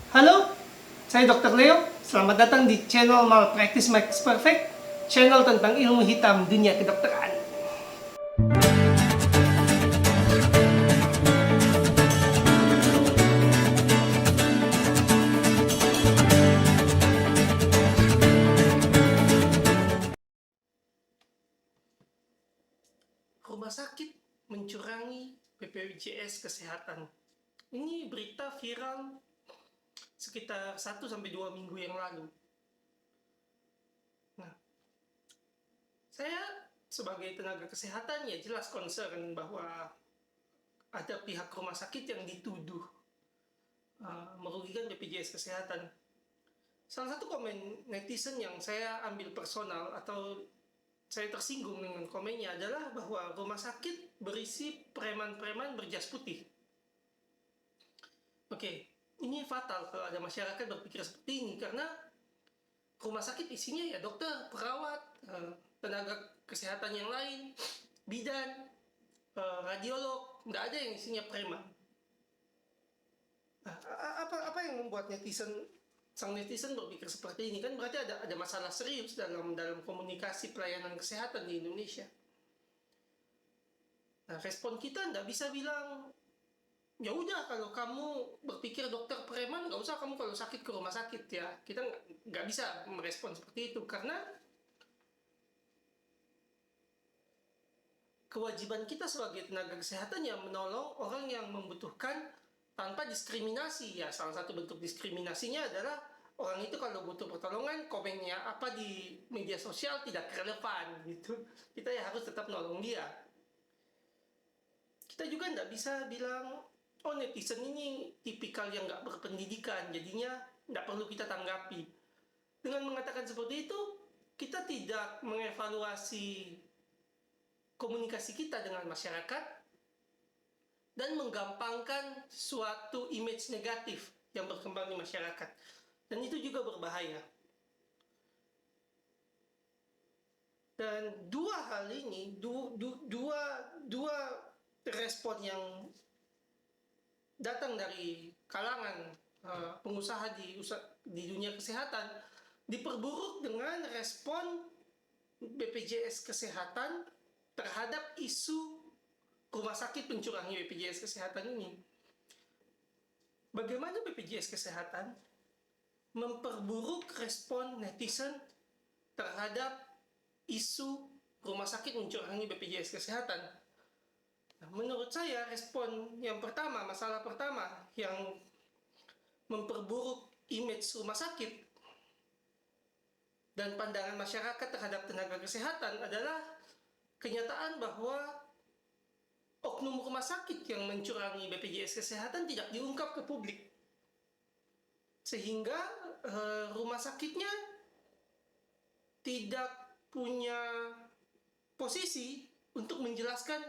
Halo, saya Dr. Leo. Selamat datang di channel Malpractice Makes Perfect, channel tentang ilmu hitam dunia kedokteran. Rumah sakit mencurangi BPJS Kesehatan. Ini berita viral sekitar 1-2 minggu yang lalu. Nah, saya sebagai tenaga kesehatan ya jelas concern bahwa ada pihak rumah sakit yang dituduh merugikan BPJS Kesehatan. Salah satu komen netizen yang saya ambil personal atau saya tersinggung dengan komennya adalah bahwa rumah sakit berisi preman-preman berjas putih. Oke, ini fatal kalau ada masyarakat berpikir seperti ini, karena rumah sakit isinya ya dokter, perawat, tenaga kesehatan yang lain, bidan, radiolog, nggak ada yang isinya preman. Nah, apa yang membuat sang netizen berpikir seperti ini? Kan berarti ada masalah serius dalam komunikasi pelayanan kesehatan di Indonesia. Nah, respon kita nggak bisa bilang, ya udah kalau kamu berpikir dokter preman, nggak usah kamu kalau sakit ke rumah sakit ya. Kita nggak bisa merespon seperti itu, karena kewajiban kita sebagai tenaga kesehatan ya menolong orang yang membutuhkan tanpa diskriminasi. Ya, salah satu bentuk diskriminasinya adalah orang itu kalau butuh pertolongan, komennya apa di media sosial tidak relevan gitu. Kita ya harus tetap nolong dia. Kita juga nggak bisa bilang, oh netizen ini tipikal yang nggak berpendidikan, jadinya nggak perlu kita tanggapi. Dengan mengatakan seperti itu, kita tidak mengevaluasi komunikasi kita dengan masyarakat dan menggampangkan suatu image negatif yang berkembang di masyarakat. Dan itu juga berbahaya. Dan dua hal ini, dua respon yang datang dari kalangan pengusaha di dunia kesehatan diperburuk dengan respon BPJS Kesehatan terhadap isu rumah sakit pencurangi BPJS Kesehatan ini. Bagaimana BPJS Kesehatan memperburuk respon netizen terhadap isu rumah sakit mencurangi BPJS Kesehatan? Nah, menurut saya respon yang pertama, masalah pertama yang memperburuk image rumah sakit dan pandangan masyarakat terhadap tenaga kesehatan adalah kenyataan bahwa oknum rumah sakit yang mencurangi BPJS Kesehatan tidak diungkap ke publik, sehingga rumah sakitnya tidak punya posisi untuk menjelaskan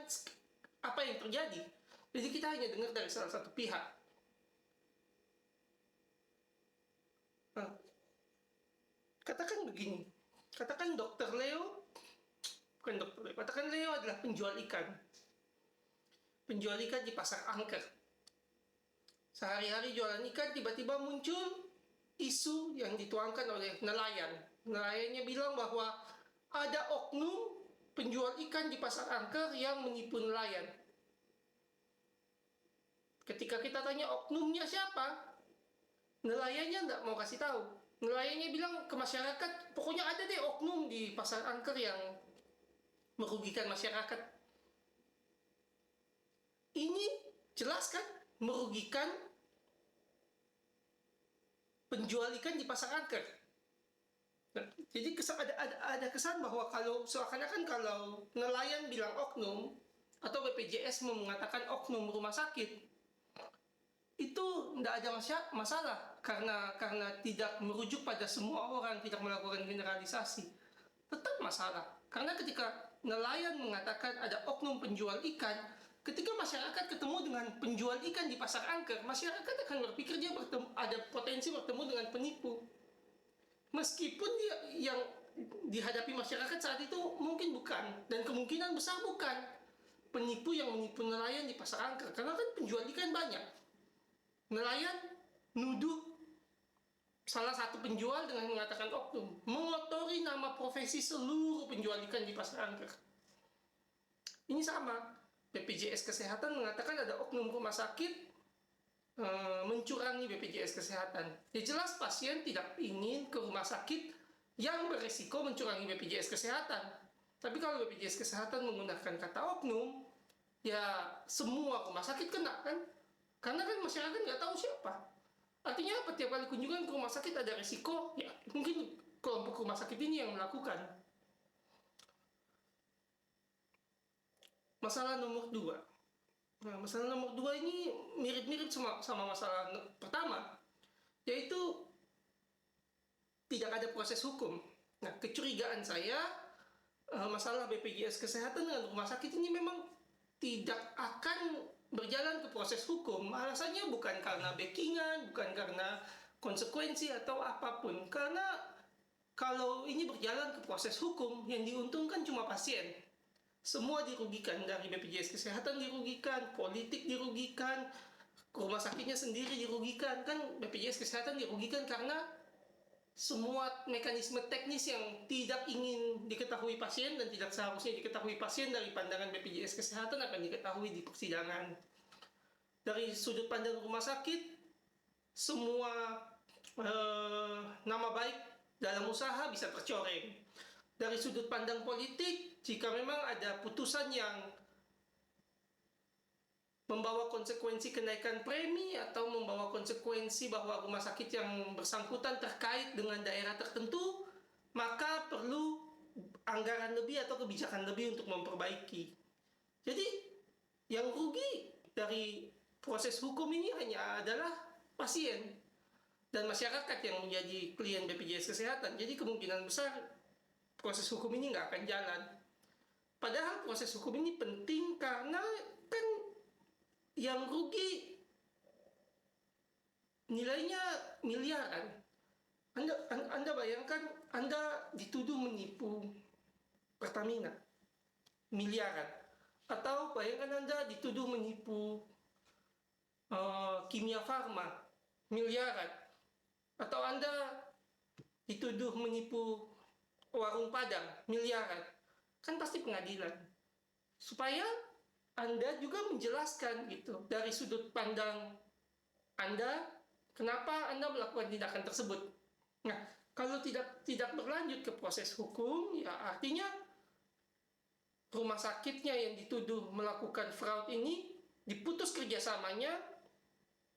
apa yang terjadi. Jadi kita hanya dengar dari salah satu pihak. Katakan begini, katakan Dr. Leo, bukan Dr. Leo, katakan Leo adalah penjual ikan di pasar angker. Sehari-hari jualan ikan, tiba-tiba muncul isu yang dituangkan oleh nelayan. Nelayannya bilang bahwa ada oknum penjual ikan di pasar angker yang menipu nelayan. Ketika kita tanya oknumnya siapa, nelayannya nggak mau kasih tahu. Nelayannya bilang ke masyarakat, pokoknya ada deh oknum di pasar angker yang merugikan masyarakat. Ini jelas kan merugikan penjual ikan di pasar angker. Nah, jadi ada kesan bahwa kalau seakan-akan kalau nelayan bilang oknum atau BPJS mengatakan oknum rumah sakit, itu tidak ada masalah karena tidak merujuk pada semua orang, tidak melakukan generalisasi. Tetap masalah karena ketika nelayan mengatakan ada oknum penjual ikan, ketika masyarakat ketemu dengan penjual ikan di pasar angker, masyarakat akan berpikir dia ada potensi bertemu dengan penipu. Meskipun dia yang dihadapi masyarakat saat itu mungkin bukan, dan kemungkinan besar bukan penipu yang menipu nelayan di pasar angker, karena kan penjual ikan banyak. Nelayan nuduh salah satu penjual dengan mengatakan oknum, mengotori nama profesi seluruh penjual ikan di pasar angker. Ini sama, BPJS Kesehatan mengatakan ada oknum rumah sakit mencurangi BPJS Kesehatan. Ya jelas pasien tidak ingin ke rumah sakit yang beresiko mencurangi BPJS Kesehatan. Tapi kalau BPJS Kesehatan menggunakan kata oknum, ya semua rumah sakit kena kan? Karena kan masyarakat nggak tahu siapa. Artinya apa? Tiap kali kunjungan ke rumah sakit ada resiko, ya mungkin kelompok rumah sakit ini yang melakukan. Masalah nomor 2. Nah, masalah nomor 2 ini mirip-mirip sama masalah pertama, yaitu tidak ada proses hukum. Nah, kecurigaan saya, masalah BPJS Kesehatan dengan rumah sakit ini memang tidak akan berjalan ke proses hukum. Alasannya bukan karena backingan, bukan karena konsekuensi atau apapun. Karena kalau ini berjalan ke proses hukum, yang diuntungkan cuma pasien. Semua dirugikan, dari BPJS Kesehatan dirugikan, politik dirugikan, rumah sakitnya sendiri dirugikan. Kan BPJS Kesehatan dirugikan karena semua mekanisme teknis yang tidak ingin diketahui pasien dan tidak seharusnya diketahui pasien dari pandangan BPJS Kesehatan akan diketahui di persidangan. Dari sudut pandang rumah sakit, semua nama baik dalam usaha bisa tercoreng. Dari sudut pandang politik, jika memang ada putusan yang membawa konsekuensi kenaikan premi atau membawa konsekuensi bahwa rumah sakit yang bersangkutan terkait dengan daerah tertentu, maka perlu anggaran lebih atau kebijakan lebih untuk memperbaiki. Jadi yang rugi dari proses hukum ini hanya adalah pasien dan masyarakat yang menjadi klien BPJS Kesehatan. Jadi kemungkinan besar proses hukum ini nggak akan jalan. Padahal proses hukum ini penting karena kan yang rugi nilainya miliaran. Anda bayangkan Anda dituduh menipu Pertamina miliaran, atau bayangkan Anda dituduh menipu Kimia Farma miliaran, atau Anda dituduh menipu warung Padang miliaran. Kan pasti pengadilan. Supaya Anda juga menjelaskan gitu dari sudut pandang Anda kenapa Anda melakukan tindakan tersebut. Nah, kalau tidak berlanjut ke proses hukum, ya artinya rumah sakitnya yang dituduh melakukan fraud ini diputus kerjasamanya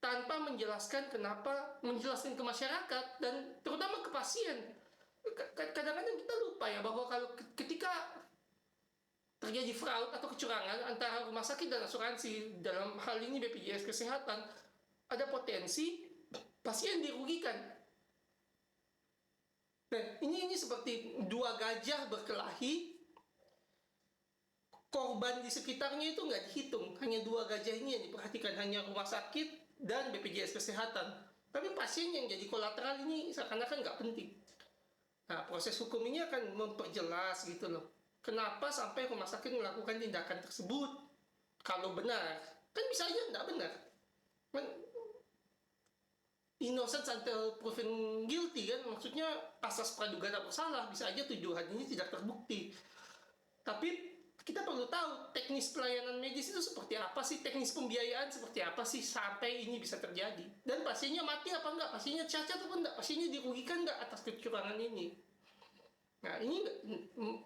tanpa menjelaskan kenapa, menjelaskan ke masyarakat dan terutama ke pasien. Kadang-kadang kita lupa ya bahwa kalau ketika terjadi fraud atau kecurangan antara rumah sakit dan asuransi, dalam hal ini BPJS Kesehatan, ada potensi pasien dirugikan. Nah, ini seperti dua gajah berkelahi, korban di sekitarnya itu nggak dihitung, hanya dua gajah ini yang diperhatikan, hanya rumah sakit dan BPJS Kesehatan. Tapi pasien yang jadi kolateral ini seakan-akan nggak penting. Nah, proses hukum ini akan memperjelas gitu loh. Kenapa sampai rumah sakit melakukan tindakan tersebut? Kalau benar, kan bisa aja nggak benar. Innocent until proven guilty kan, maksudnya asas praduga tak bersalah, bisa aja tuduhan ini tidak terbukti. Tapi kita perlu tahu teknis pelayanan medis itu seperti apa sih, teknis pembiayaan seperti apa sih sampai ini bisa terjadi. Dan pasiennya mati apa enggak, pasiennya cacat apa enggak, pasiennya dirugikan enggak atas kecurangan ini. Nah ini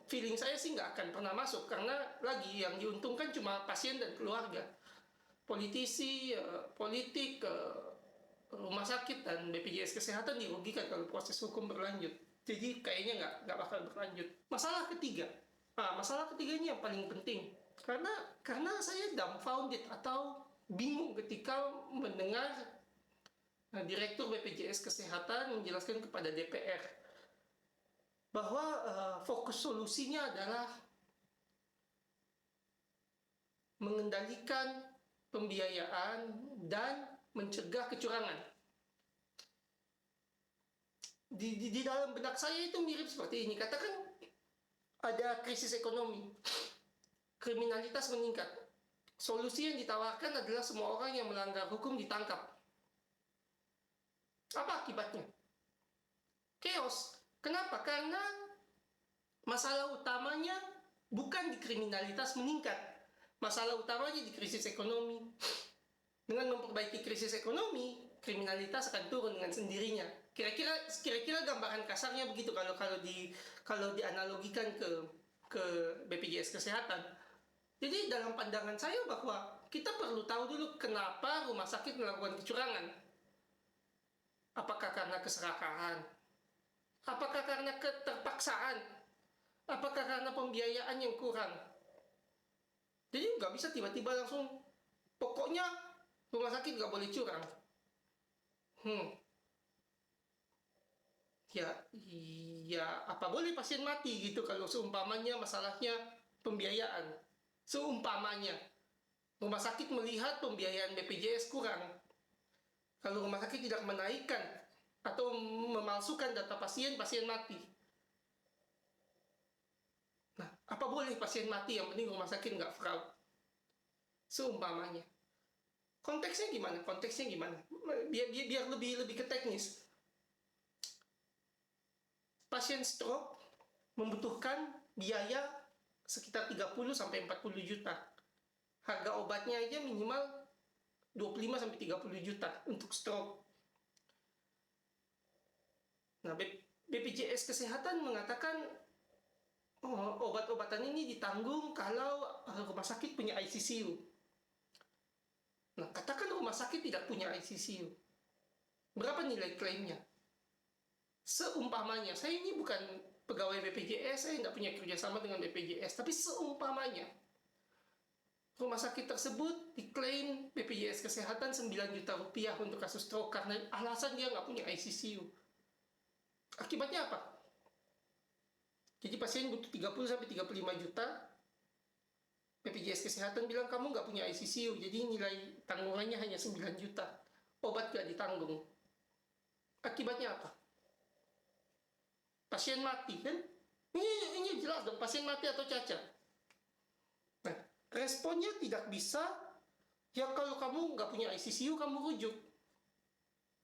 feeling saya sih nggak akan pernah masuk, karena lagi yang diuntungkan cuma pasien dan keluarga. Politisi, politik, rumah sakit dan BPJS Kesehatan dirugikan kalau proses hukum berlanjut. Jadi kayaknya nggak bakal berlanjut. Masalah ketiga ini yang paling penting. Karena saya dumbfounded atau bingung ketika mendengar Direktur BPJS Kesehatan menjelaskan kepada DPR bahwa fokus solusinya adalah mengendalikan pembiayaan dan mencegah kecurangan. Di dalam benak saya itu mirip seperti ini. Katakan ada krisis ekonomi, kriminalitas meningkat. Solusi yang ditawarkan adalah semua orang yang melanggar hukum ditangkap. Apa akibatnya? chaos. Kenapa? Karena masalah utamanya bukan di kriminalitas meningkat. Masalah utamanya di krisis ekonomi. Dengan memperbaiki krisis ekonomi, kriminalitas akan turun dengan sendirinya. Kira-kira gambaran kasarnya begitu kalau dianalogikan ke BPJS Kesehatan. Jadi dalam pandangan saya bahwa kita perlu tahu dulu kenapa rumah sakit melakukan kecurangan. Apakah karena keserakahan? Apakah karena keterpaksaan? Apakah karena pembiayaan yang kurang? Jadi nggak bisa tiba-tiba langsung, pokoknya rumah sakit nggak boleh curang. Ya apa boleh pasien mati gitu kalau seumpamanya masalahnya pembiayaan. Seumpamanya rumah sakit melihat pembiayaan BPJS kurang. Kalau rumah sakit tidak menaikkan atau memalsukan data pasien mati. Nah, apa boleh pasien mati, yang penting rumah sakit nggak fraud. Seumpamanya. Konteksnya gimana? Biar lebih ke teknis. Pasien stroke membutuhkan biaya sekitar 30 sampai 40 juta. Harga obatnya aja minimal 25 sampai 30 juta untuk stroke. Nah, BPJS Kesehatan mengatakan obat-obatan ini ditanggung kalau rumah sakit punya ICCU. Nah, katakan rumah sakit tidak punya ICCU. Berapa nilai klaimnya? Seumpamanya, saya ini bukan pegawai BPJS, saya tidak punya kerjasama dengan BPJS, tapi seumpamanya rumah sakit tersebut diklaim BPJS Kesehatan 9 juta rupiah untuk kasus stroke karena alasan dia nggak punya ICCU. Akibatnya apa? Jadi pasien butuh 30 sampai 35 juta, BPJS Kesehatan bilang kamu nggak punya ICCU, jadi nilai tanggungannya hanya 9 juta. Obat nggak ditanggung. Akibatnya apa? Pasien mati, kan? Ini jelas dong, pasien mati atau cacat. Nah, responnya tidak bisa, ya kalau kamu nggak punya ICCU, kamu rujuk.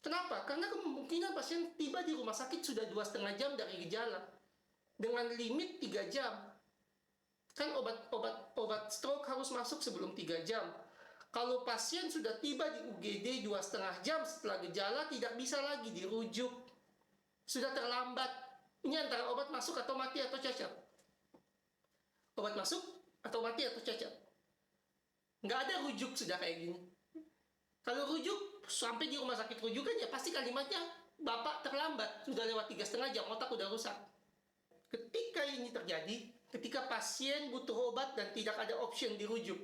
Kenapa? Karena kemungkinan pasien tiba di rumah sakit sudah 2,5 jam dari gejala. Dengan limit 3 jam. Kan obat stroke harus masuk sebelum 3 jam. Kalau pasien sudah tiba di UGD 2,5 jam setelah gejala, tidak bisa lagi dirujuk. Sudah terlambat. Ini antara obat masuk atau mati atau cacat. Obat masuk atau mati atau cacat. Nggak ada rujuk sudah kayak gini. Kalau rujuk, sampai di rumah sakit rujukan ya pasti kalimatnya, Bapak terlambat, sudah lewat 3,5 jam, otak udah rusak. Ketika ini terjadi, ketika pasien butuh obat dan tidak ada option dirujuk,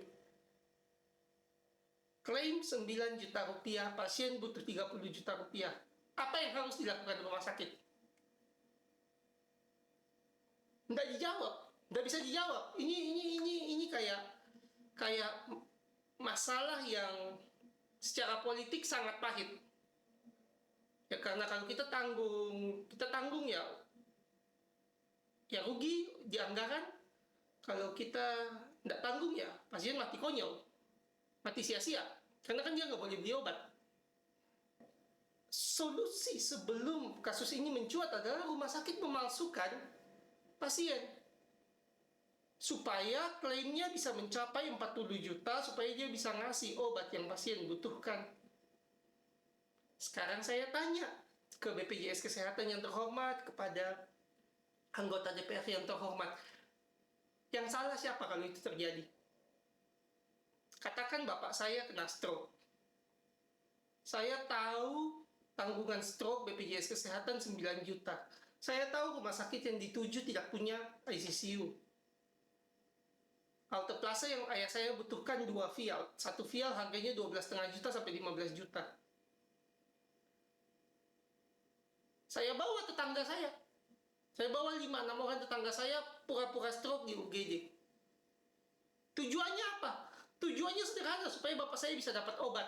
klaim 9 juta rupiah, pasien butuh 30 juta rupiah. Apa yang harus dilakukan rumah sakit? Nggak dijawab, nggak bisa dijawab. Ini kayak masalah yang secara politik sangat pahit. Ya karena kalau kita tanggung ya rugi di anggaran. Kalau kita nggak tanggung ya pasien mati konyol, mati sia-sia. Karena kan dia nggak boleh beli obat. Solusi sebelum kasus ini mencuat adalah rumah sakit memalsukan pasien supaya klaimnya bisa mencapai 40 juta supaya dia bisa ngasih obat yang pasien butuhkan. Sekarang saya tanya ke BPJS Kesehatan yang terhormat, kepada anggota DPR yang terhormat, yang salah siapa kalau itu terjadi? Katakan bapak saya kena stroke. Saya tahu tanggungan stroke BPJS Kesehatan 9 juta. Saya tahu rumah sakit yang dituju tidak punya ICCU. Alteplase yang ayah saya butuhkan 2 vial. 1 vial harganya 12,5 juta sampai 15 juta. Saya bawa tetangga saya. Saya bawa 5-6 orang tetangga saya pura-pura stroke di UGD. Tujuannya apa? Tujuannya sederhana, supaya bapak saya bisa dapat obat.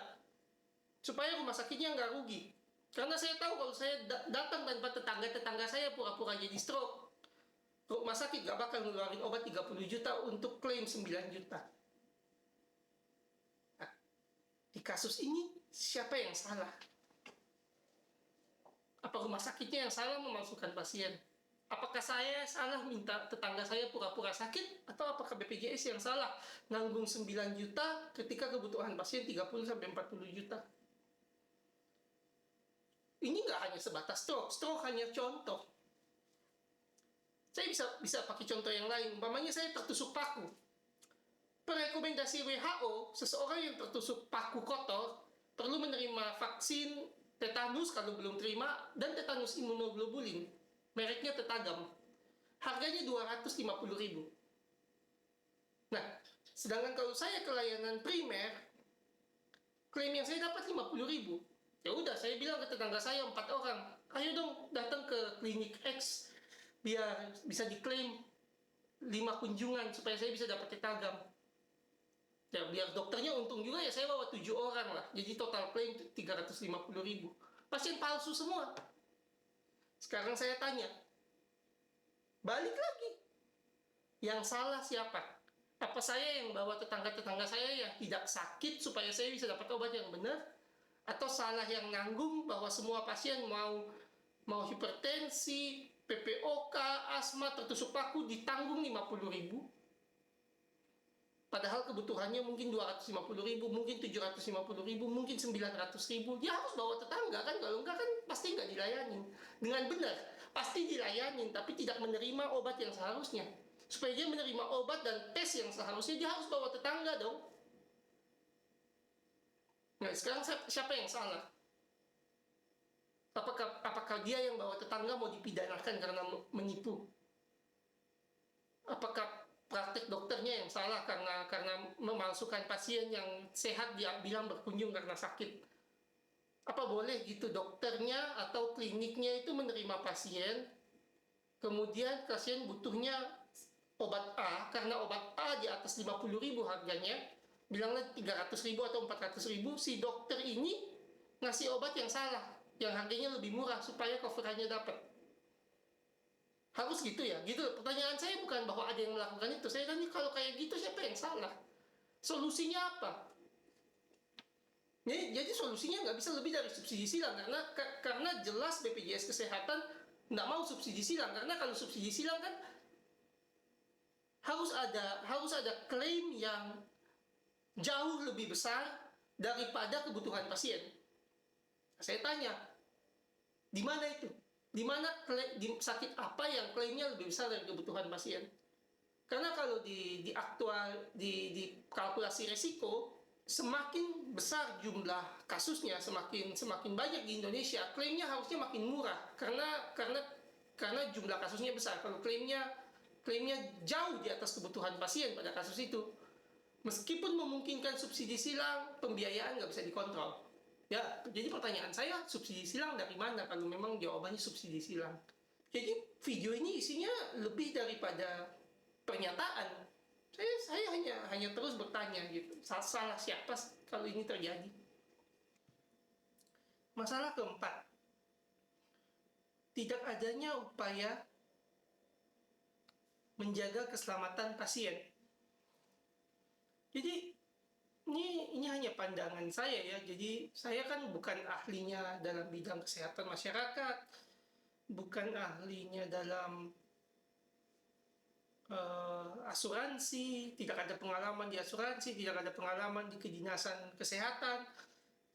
Supaya rumah sakitnya nggak rugi. Karena saya tahu kalau saya datang tanpa tetangga saya pura-pura jadi stroke, rumah sakit gak bakal ngeluarin obat 30 juta untuk klaim 9 juta. Nah, di kasus ini, siapa yang salah? Apa Atau rumah sakitnya yang salah memalsukan pasien? Apakah saya salah minta tetangga saya pura-pura sakit? Atau apakah BPJS yang salah nanggung 9 juta ketika kebutuhan pasien 30-40 juta? Ini nggak hanya sebatas stroke. Stroke hanya contoh. Saya bisa pakai contoh yang lain. Umpamanya saya tertusuk paku. Rekomendasi WHO, seseorang yang tertusuk paku kotor perlu menerima vaksin tetanus kalau belum terima, dan tetanus imunoglobulin. Mereknya Tetagam. Harganya 250.000. Nah, sedangkan kalau saya ke layanan primer, klaim yang saya dapat 50.000. Ya udah, saya bilang ke tetangga saya 4 orang, ayo dong datang ke klinik X biar bisa diklaim 5 kunjungan supaya saya bisa dapat Tetagam. Ya biar dokternya untung juga, ya saya bawa 7 orang lah. Jadi total klaim 350.000. Pasien palsu semua. Sekarang saya tanya, balik lagi, yang salah siapa? Apa saya yang bawa tetangga-tetangga saya yang tidak sakit supaya saya bisa dapat obat yang benar? Atau salah yang nanggung bahwa semua pasien mau hipertensi, PPOK, asma, tertusuk paku ditanggung 50.000? Padahal kebutuhannya mungkin 250.000, mungkin 750.000, mungkin 900.000. Dia harus bawa tetangga kan, kalau enggak kan pasti nggak dilayani dengan benar. Pasti dilayanin, tapi tidak menerima obat yang seharusnya. Supaya dia menerima obat dan tes yang seharusnya, dia harus bawa tetangga dong. Nah, sekarang siapa yang salah? Apakah dia yang bawa tetangga mau dipidanakan karena menipu? Apakah praktek dokternya yang salah karena memalsukan pasien yang sehat dia bilang berkunjung karena sakit? Apa boleh gitu dokternya atau kliniknya itu menerima pasien, kemudian pasien butuhnya obat A, karena obat A di atas 50.000 harganya, bilangnya 300.000 atau 400.000, si dokter ini ngasih obat yang salah, yang harganya lebih murah supaya coverannya dapat. Harus gitu ya? Gitu. Pertanyaan saya bukan bahwa ada yang melakukan itu. Saya tanya, kalau kayak gitu siapa yang salah? Solusinya apa? Jadi solusinya nggak bisa lebih dari subsidi silang, karena jelas BPJS Kesehatan nggak mau subsidi silang, karena kalau subsidi silang kan harus ada klaim yang jauh lebih besar daripada kebutuhan pasien. Saya tanya, di mana itu? Di mana sakit apa yang klaimnya lebih besar dari kebutuhan pasien? Karena kalau di kalkulasi resiko, semakin besar jumlah kasusnya, semakin banyak di Indonesia, klaimnya harusnya makin murah karena jumlah kasusnya besar. Kalau klaimnya jauh di atas kebutuhan pasien pada kasus itu, meskipun memungkinkan subsidi silang, pembiayaan nggak bisa dikontrol. Ya, jadi pertanyaan saya, subsidi silang dari mana kalau memang jawabannya subsidi silang? Jadi video ini isinya lebih daripada pernyataan. Saya hanya terus bertanya gitu, salah siapa kalau ini terjadi? Masalah keempat, tidak adanya upaya menjaga keselamatan pasien. Jadi ini hanya pandangan saya ya. Jadi saya kan bukan ahlinya dalam bidang kesehatan masyarakat, bukan ahlinya dalam asuransi, tidak ada pengalaman di asuransi, tidak ada pengalaman di kedinasan kesehatan.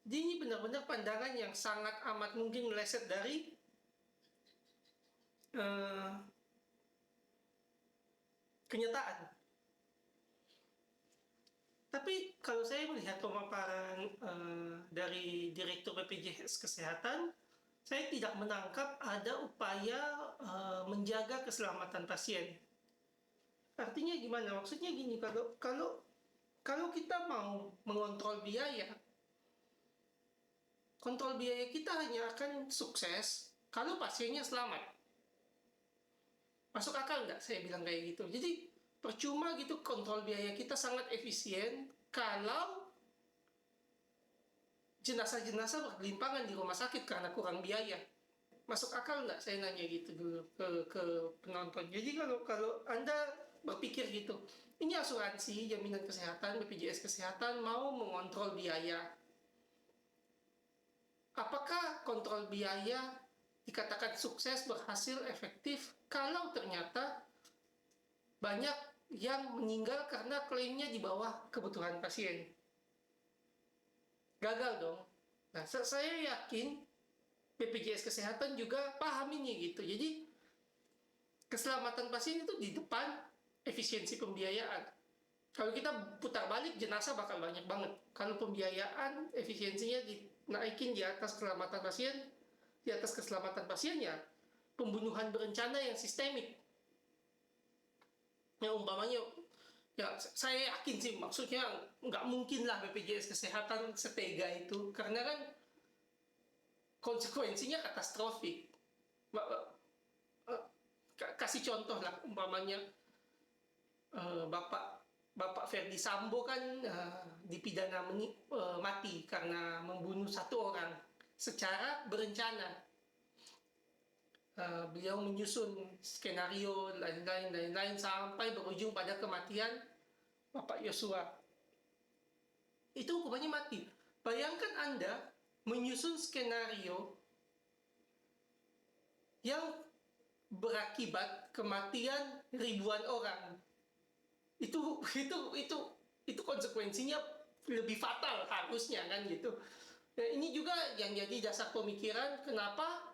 Jadi ini benar-benar pandangan yang sangat amat mungkin meleset dari kenyataan. Tapi kalau saya melihat pemaparan dari Direktur BPJS Kesehatan, saya tidak menangkap ada upaya menjaga keselamatan pasien. Artinya gimana? Maksudnya gini, kalau kita mau mengontrol biaya, kontrol biaya kita hanya akan sukses kalau pasiennya selamat. Masuk akal nggak saya bilang kayak gitu? Jadi percuma gitu kontrol biaya kita sangat efisien kalau jenazah-jenazah bergelimpangan di rumah sakit karena kurang biaya. Masuk akal nggak saya nanya gitu dulu ke penonton. Jadi kalau Anda berpikir gitu, ini asuransi jaminan kesehatan BPJS Kesehatan mau mengontrol biaya, apakah kontrol biaya dikatakan sukses, berhasil, efektif kalau ternyata banyak yang meninggal karena klaimnya di bawah kebutuhan pasien. Gagal dong. Nah, saya yakin BPJS Kesehatan juga paham ini gitu. Jadi keselamatan pasien itu di depan efisiensi pembiayaan. Kalau kita putar balik, jenazah bakal banyak banget. Kalau pembiayaan efisiensinya dinaikin di atas keselamatan pasien, ya pembunuhan berencana yang sistemik. Yang umpamanya, ya saya yakin sih maksudnya nggak mungkin lah BPJS Kesehatan setega itu, karena kan konsekuensinya katastrofik. Kasih contoh lah, umpamanya Bapak Ferdi Sambo kan dipidana mati karena membunuh satu orang secara berencana. Beliau menyusun skenario lain-lain sampai berujung pada kematian Bapak Yosua. Itu hukumannya mati. Bayangkan Anda menyusun skenario yang berakibat kematian ribuan orang. Itu konsekuensinya lebih fatal harusnya kan gitu. Nah, ini juga yang jadi dasar pemikiran kenapa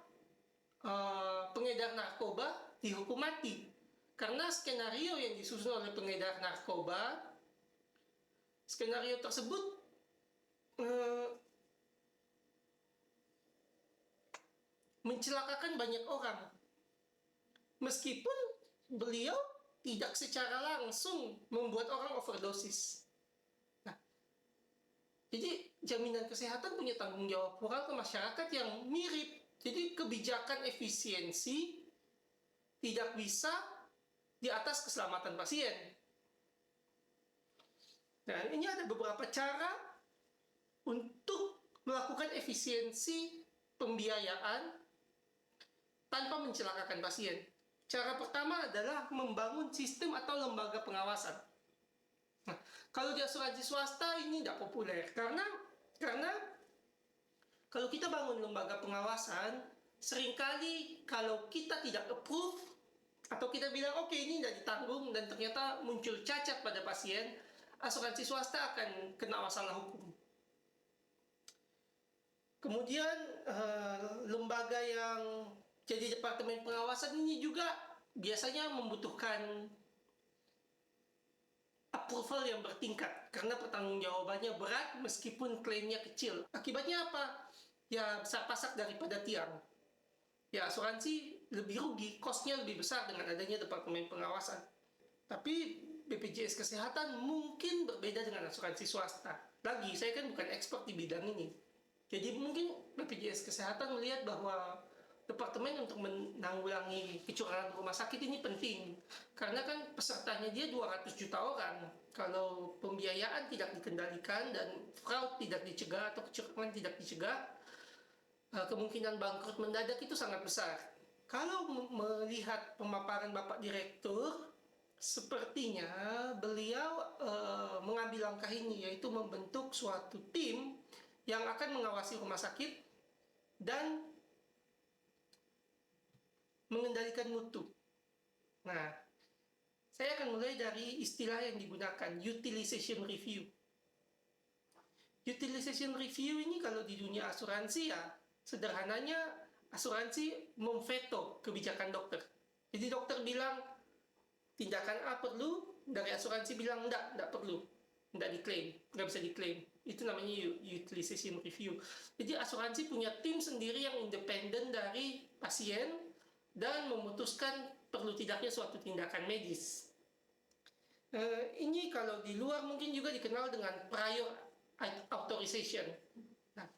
pengedar narkoba dihukum mati. Karena skenario yang disusun oleh pengedar narkoba, skenario tersebut mencelakakan banyak orang. Meskipun beliau tidak secara langsung membuat orang overdosis. Nah, jadi jaminan kesehatan punya tanggung jawab moral ke masyarakat yang mirip. Jadi kebijakan efisiensi tidak bisa di atas keselamatan pasien. Dan ini ada beberapa cara untuk melakukan efisiensi pembiayaan tanpa mencelakakan pasien. Cara pertama adalah membangun sistem atau lembaga pengawasan. Nah, kalau di asuransi swasta ini tidak populer karena kalau kita bangun lembaga pengawasan, seringkali kalau kita tidak approve atau kita bilang oke, ini tidak ditanggung dan ternyata muncul cacat pada pasien, asuransi swasta akan kena masalah hukum. Kemudian lembaga yang jadi departemen pengawasan ini juga biasanya membutuhkan approval yang bertingkat karena pertanggungjawabannya berat meskipun klaimnya kecil. Akibatnya apa? Ya besar pasak daripada tiang. Ya asuransi lebih rugi, cost-nya lebih besar dengan adanya departemen pengawasan. Tapi BPJS Kesehatan mungkin berbeda dengan asuransi swasta. Lagi, saya kan bukan expert di bidang ini. Jadi mungkin BPJS Kesehatan melihat bahwa departemen untuk menanggulangi kecurangan rumah sakit ini penting. Karena kan pesertanya dia 200 juta orang. Kalau pembiayaan tidak dikendalikan dan fraud tidak dicegah atau kecurangan tidak dicegah, kemungkinan bangkrut mendadak itu sangat besar. Kalau melihat pemaparan Bapak Direktur, sepertinya beliau mengambil langkah ini, yaitu membentuk suatu tim yang akan mengawasi rumah sakit dan mengendalikan mutu. Nah, saya akan mulai dari istilah yang digunakan, utilization review. Utilization review ini kalau di dunia asuransi ya, sederhananya asuransi memveto kebijakan dokter. Jadi dokter bilang tindakan A perlu, dari asuransi bilang enggak perlu, enggak diklaim, enggak bisa diklaim. Itu namanya utilization review. Jadi asuransi punya tim sendiri yang independen dari pasien dan memutuskan perlu tidaknya suatu tindakan medis. Ini kalau di luar mungkin juga dikenal dengan prior authorization. Nah,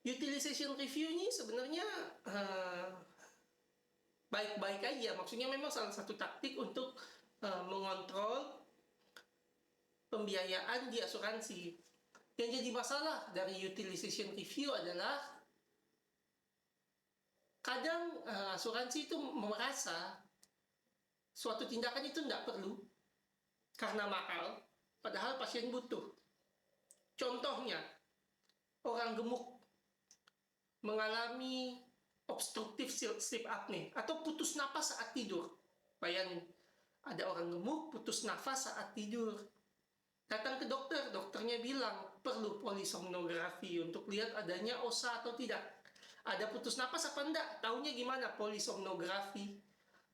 utilization review ini sebenarnya baik-baik aja. Maksudnya memang salah satu taktik untuk mengontrol pembiayaan di asuransi. Yang jadi masalah dari utilization review adalah kadang asuransi itu merasa suatu tindakan itu tidak perlu karena mahal, padahal pasien butuh. Contohnya, orang gemuk mengalami obstructive sleep apnea atau putus napas saat tidur. Bayangin, ada orang gemuk putus nafas saat tidur. Datang ke dokter, dokternya bilang perlu polisomnografi untuk lihat adanya OSA atau tidak. Ada putus napas apa enggak? Taunya gimana? Polisomnografi,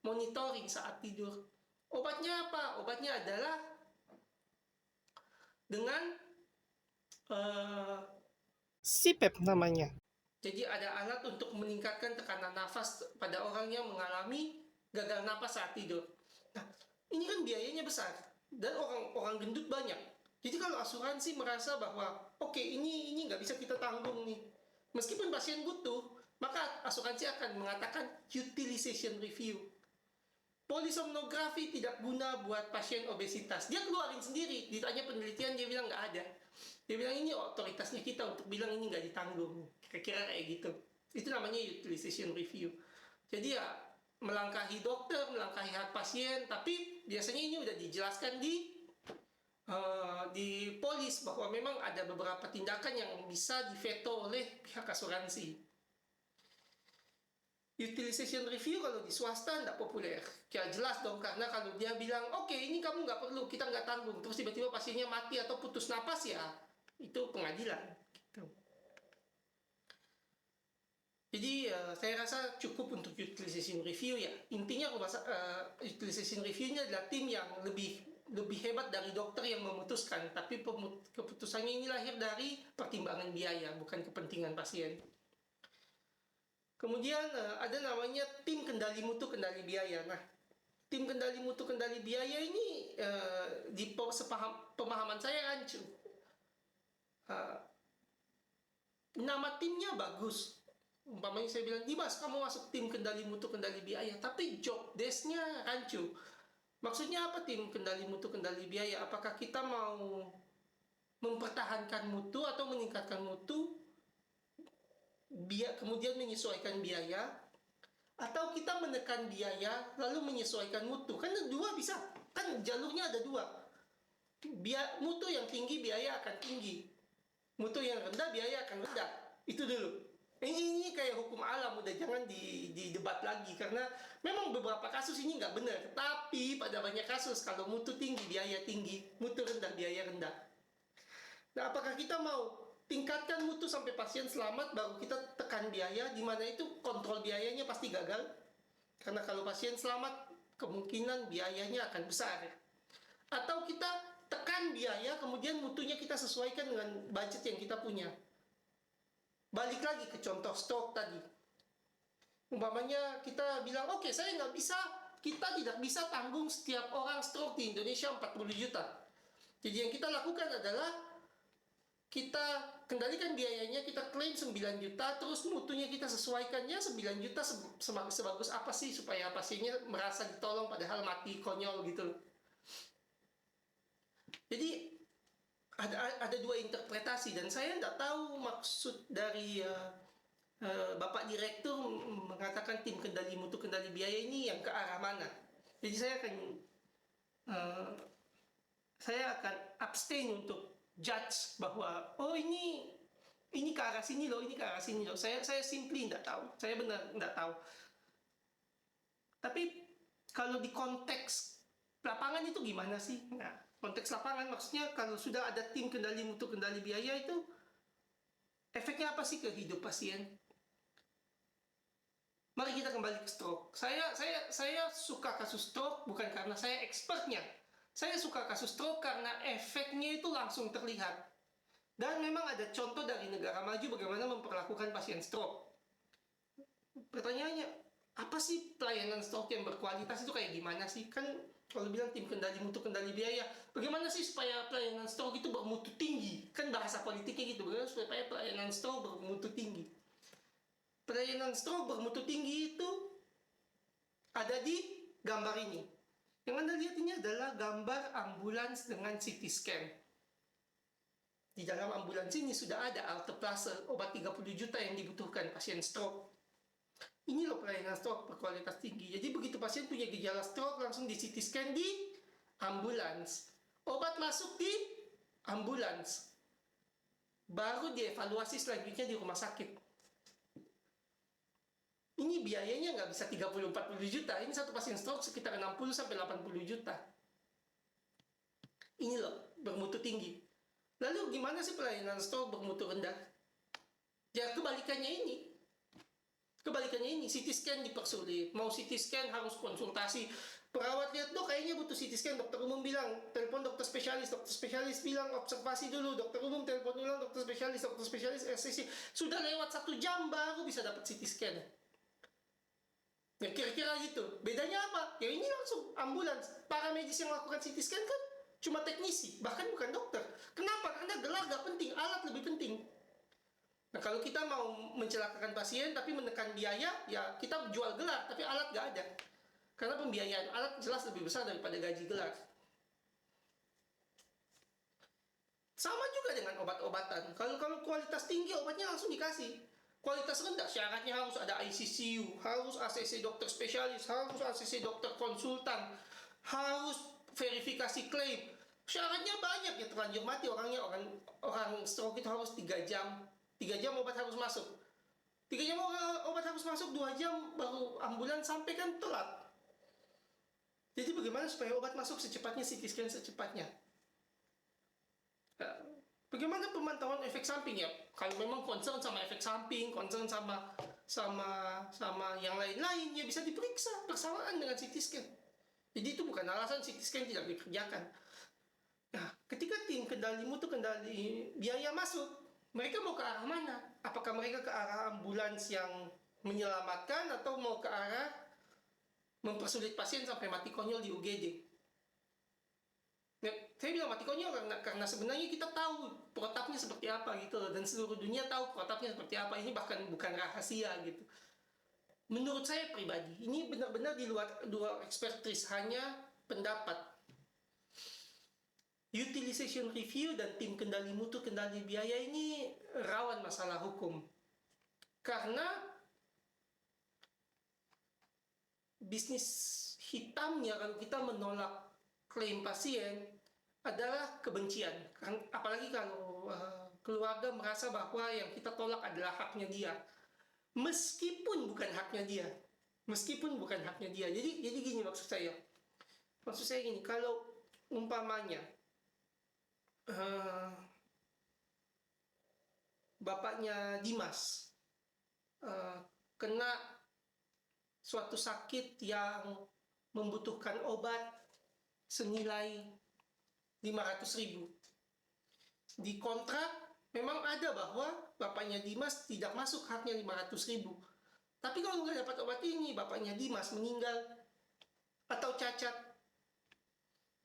monitoring saat tidur. Obatnya apa? Obatnya adalah dengan CPAP namanya. Jadi ada alat untuk meningkatkan tekanan nafas pada orang yang mengalami gagal napas saat tidur. Nah, ini kan biayanya besar dan orang gendut banyak. Jadi kalau asuransi merasa bahwa oke, ini nggak bisa kita tanggung nih, meskipun pasien butuh, maka asuransi akan mengatakan utilization review. Polisomnografi tidak guna buat pasien obesitas. Dia keluarin sendiri, ditanya penelitian dia bilang nggak ada. Dia bilang ini otoritasnya kita untuk bilang ini nggak ditanggung. Kira-kira kayak gitu. Itu namanya utilization review. Jadi ya melangkahi dokter, melangkahi hak pasien, tapi biasanya ini udah dijelaskan di polis bahwa memang ada beberapa tindakan yang bisa diveto oleh pihak asuransi. Utilization review kalau di swasta tidak populer. Ya jelas dong, karena kalau dia bilang, oke, ini kamu nggak perlu, kita nggak tanggung, terus tiba-tiba pasiennya mati atau putus napas, ya itu pengadilan. Gitu. Jadi saya rasa cukup untuk utilization review ya. Intinya utilization review-nya adalah tim yang lebih hebat dari dokter yang memutuskan, tapi keputusannya ini lahir dari pertimbangan biaya, bukan kepentingan pasien. Kemudian ada namanya tim kendali mutu kendali biaya. Nah, tim kendali mutu kendali biaya ini di pemahaman saya rancu. Nama timnya bagus. Umpamanya saya bilang, Dimas, kamu masuk tim kendali mutu kendali biaya, tapi job desk-nya rancu. Maksudnya apa tim kendali mutu kendali biaya? Apakah kita mau mempertahankan mutu atau meningkatkan mutu? Kemudian menyesuaikan biaya, atau kita menekan biaya lalu menyesuaikan mutu? Kan dua bisa, kan jalurnya ada dua. Mutu yang tinggi biaya akan tinggi, mutu yang rendah biaya akan rendah. Itu dulu. Ini kayak hukum alam, udah jangan didebat lagi, karena memang beberapa kasus ini nggak benar. Tapi pada banyak kasus kalau mutu tinggi biaya tinggi, mutu rendah biaya rendah. Nah, apakah kita mau tingkatkan mutu sampai pasien selamat baru kita tekan biaya, di mana itu kontrol biayanya pasti gagal? Karena kalau pasien selamat kemungkinan biayanya akan besar. Atau kita tekan biaya kemudian mutunya kita sesuaikan dengan budget yang kita punya. Balik lagi ke contoh stroke tadi. Umpamanya kita bilang, oke, kita tidak bisa tanggung setiap orang stroke di Indonesia 40 juta. Jadi yang kita lakukan adalah kita kendalikan biayanya, kita klaim 9 juta, terus mutunya kita sesuaikannya 9 juta sebagus apa sih supaya pasiennya merasa ditolong padahal mati konyol gitu. Jadi ada dua interpretasi, dan saya tidak tahu maksud dari Bapak Direktur mengatakan tim kendali mutu kendali biaya ini yang ke arah mana. Jadi saya akan abstain untuk judge bahwa ini ke arah sini loh, ini ke arah sini loh. Saya simply tidak tahu. Saya benar tidak tahu. Tapi kalau di konteks lapangan itu gimana sih? Nah, konteks lapangan maksudnya kalau sudah ada tim kendali mutu kendali biaya itu efeknya apa sih ke hidup pasien? Mari kita kembali ke stroke. Saya suka kasus stroke bukan karena saya expertnya. Saya suka kasus stroke karena efeknya itu langsung terlihat. Dan memang ada contoh dari negara maju bagaimana memperlakukan pasien stroke. Pertanyaannya, apa sih pelayanan stroke yang berkualitas itu kayak gimana sih? Kan kalau bilang tim kendali mutu kendali biaya, bagaimana sih supaya pelayanan stroke itu bermutu tinggi? Kan bahasa politiknya gitu, bagaimana supaya pelayanan stroke bermutu tinggi? Pelayanan stroke bermutu tinggi itu ada di gambar ini. Yang Anda lihat ini adalah gambar ambulans dengan CT scan. Di dalam ambulans ini sudah ada alteplase, obat 30 juta yang dibutuhkan pasien stroke. Ini loh pelayanan stroke berkualitas tinggi. Jadi begitu pasien punya gejala stroke, langsung di CT scan di ambulans. Obat masuk di ambulans. Baru dievaluasi selanjutnya di rumah sakit. ini biayanya nggak bisa 30-40 juta. Ini satu pasien stroke sekitar 60-80 juta. Ini loh, bermutu tinggi. Lalu gimana sih pelayanan stroke bermutu rendah? Ya kebalikannya ini. CT scan dipersulit. Mau CT scan harus konsultasi. Perawat lihat, dok kayaknya butuh CT scan. Dokter umum bilang, telepon dokter spesialis bilang observasi dulu. Dokter umum telepon ulang dokter spesialis RCC. Sudah lewat 1 jam baru bisa dapat CT scan. Ya kira-kira gitu. Bedanya apa? Ya ini langsung ambulans. Paramedis yang melakukan CT scan kan cuma teknisi, bahkan bukan dokter. Kenapa? Karena gelar gak penting, alat lebih penting. Nah, kalau kita mau mencelakakan pasien tapi menekan biaya, ya kita jual gelar, tapi alat gak ada. Karena pembiayaan alat jelas lebih besar daripada gaji gelar. Sama juga dengan obat-obatan. Kalau kualitas tinggi, obatnya langsung dikasih. Kualitas rendah, syaratnya harus ada ICCU, harus ACC dokter spesialis, harus ACC dokter konsultan, harus verifikasi klaim. Syaratnya banyak ya, terlanjur mati orangnya. Orang stroke itu harus 3 jam. 3 jam obat harus masuk. 3 jam obat harus masuk, 2 jam baru ambulan sampai kan telat. Jadi bagaimana supaya obat masuk secepatnya, CT scan secepatnya? Bagaimana pemantauan efek samping ya? Kalau memang concern sama efek samping, concern sama yang lain-lain, ya bisa diperiksa bersamaan dengan CT scan. Jadi itu bukan alasan CT scan tidak dikerjakan. Nah, ketika tim kendali mutu, kendali biaya masuk, mereka mau ke arah mana? Apakah mereka ke arah ambulans yang menyelamatkan atau mau ke arah mempersulit pasien sampai mati konyol di UGD? Nah, saya bilang mati konyol karena sebenarnya kita tahu protapnya seperti apa gitu loh, dan seluruh dunia tahu protapnya seperti apa. Ini bahkan bukan rahasia gitu. Menurut saya pribadi, ini benar-benar di luar ekspertis, hanya pendapat. Utilization review dan tim kendali mutu, kendali biaya ini rawan masalah hukum. Karena bisnis hitamnya kalau kita menolak klaim pasien adalah kebencian. Apalagi kalau keluarga merasa bahwa yang kita tolak adalah haknya dia. Meskipun bukan haknya dia. Jadi gini maksud saya. Gini, kalau umpamanya bapaknya Dimas kena suatu sakit yang membutuhkan obat senilai 500.000. Di kontrak memang ada bahwa bapaknya Dimas tidak masuk haknya 500.000. Tapi kalau nggak dapat obat ini, bapaknya Dimas meninggal atau cacat.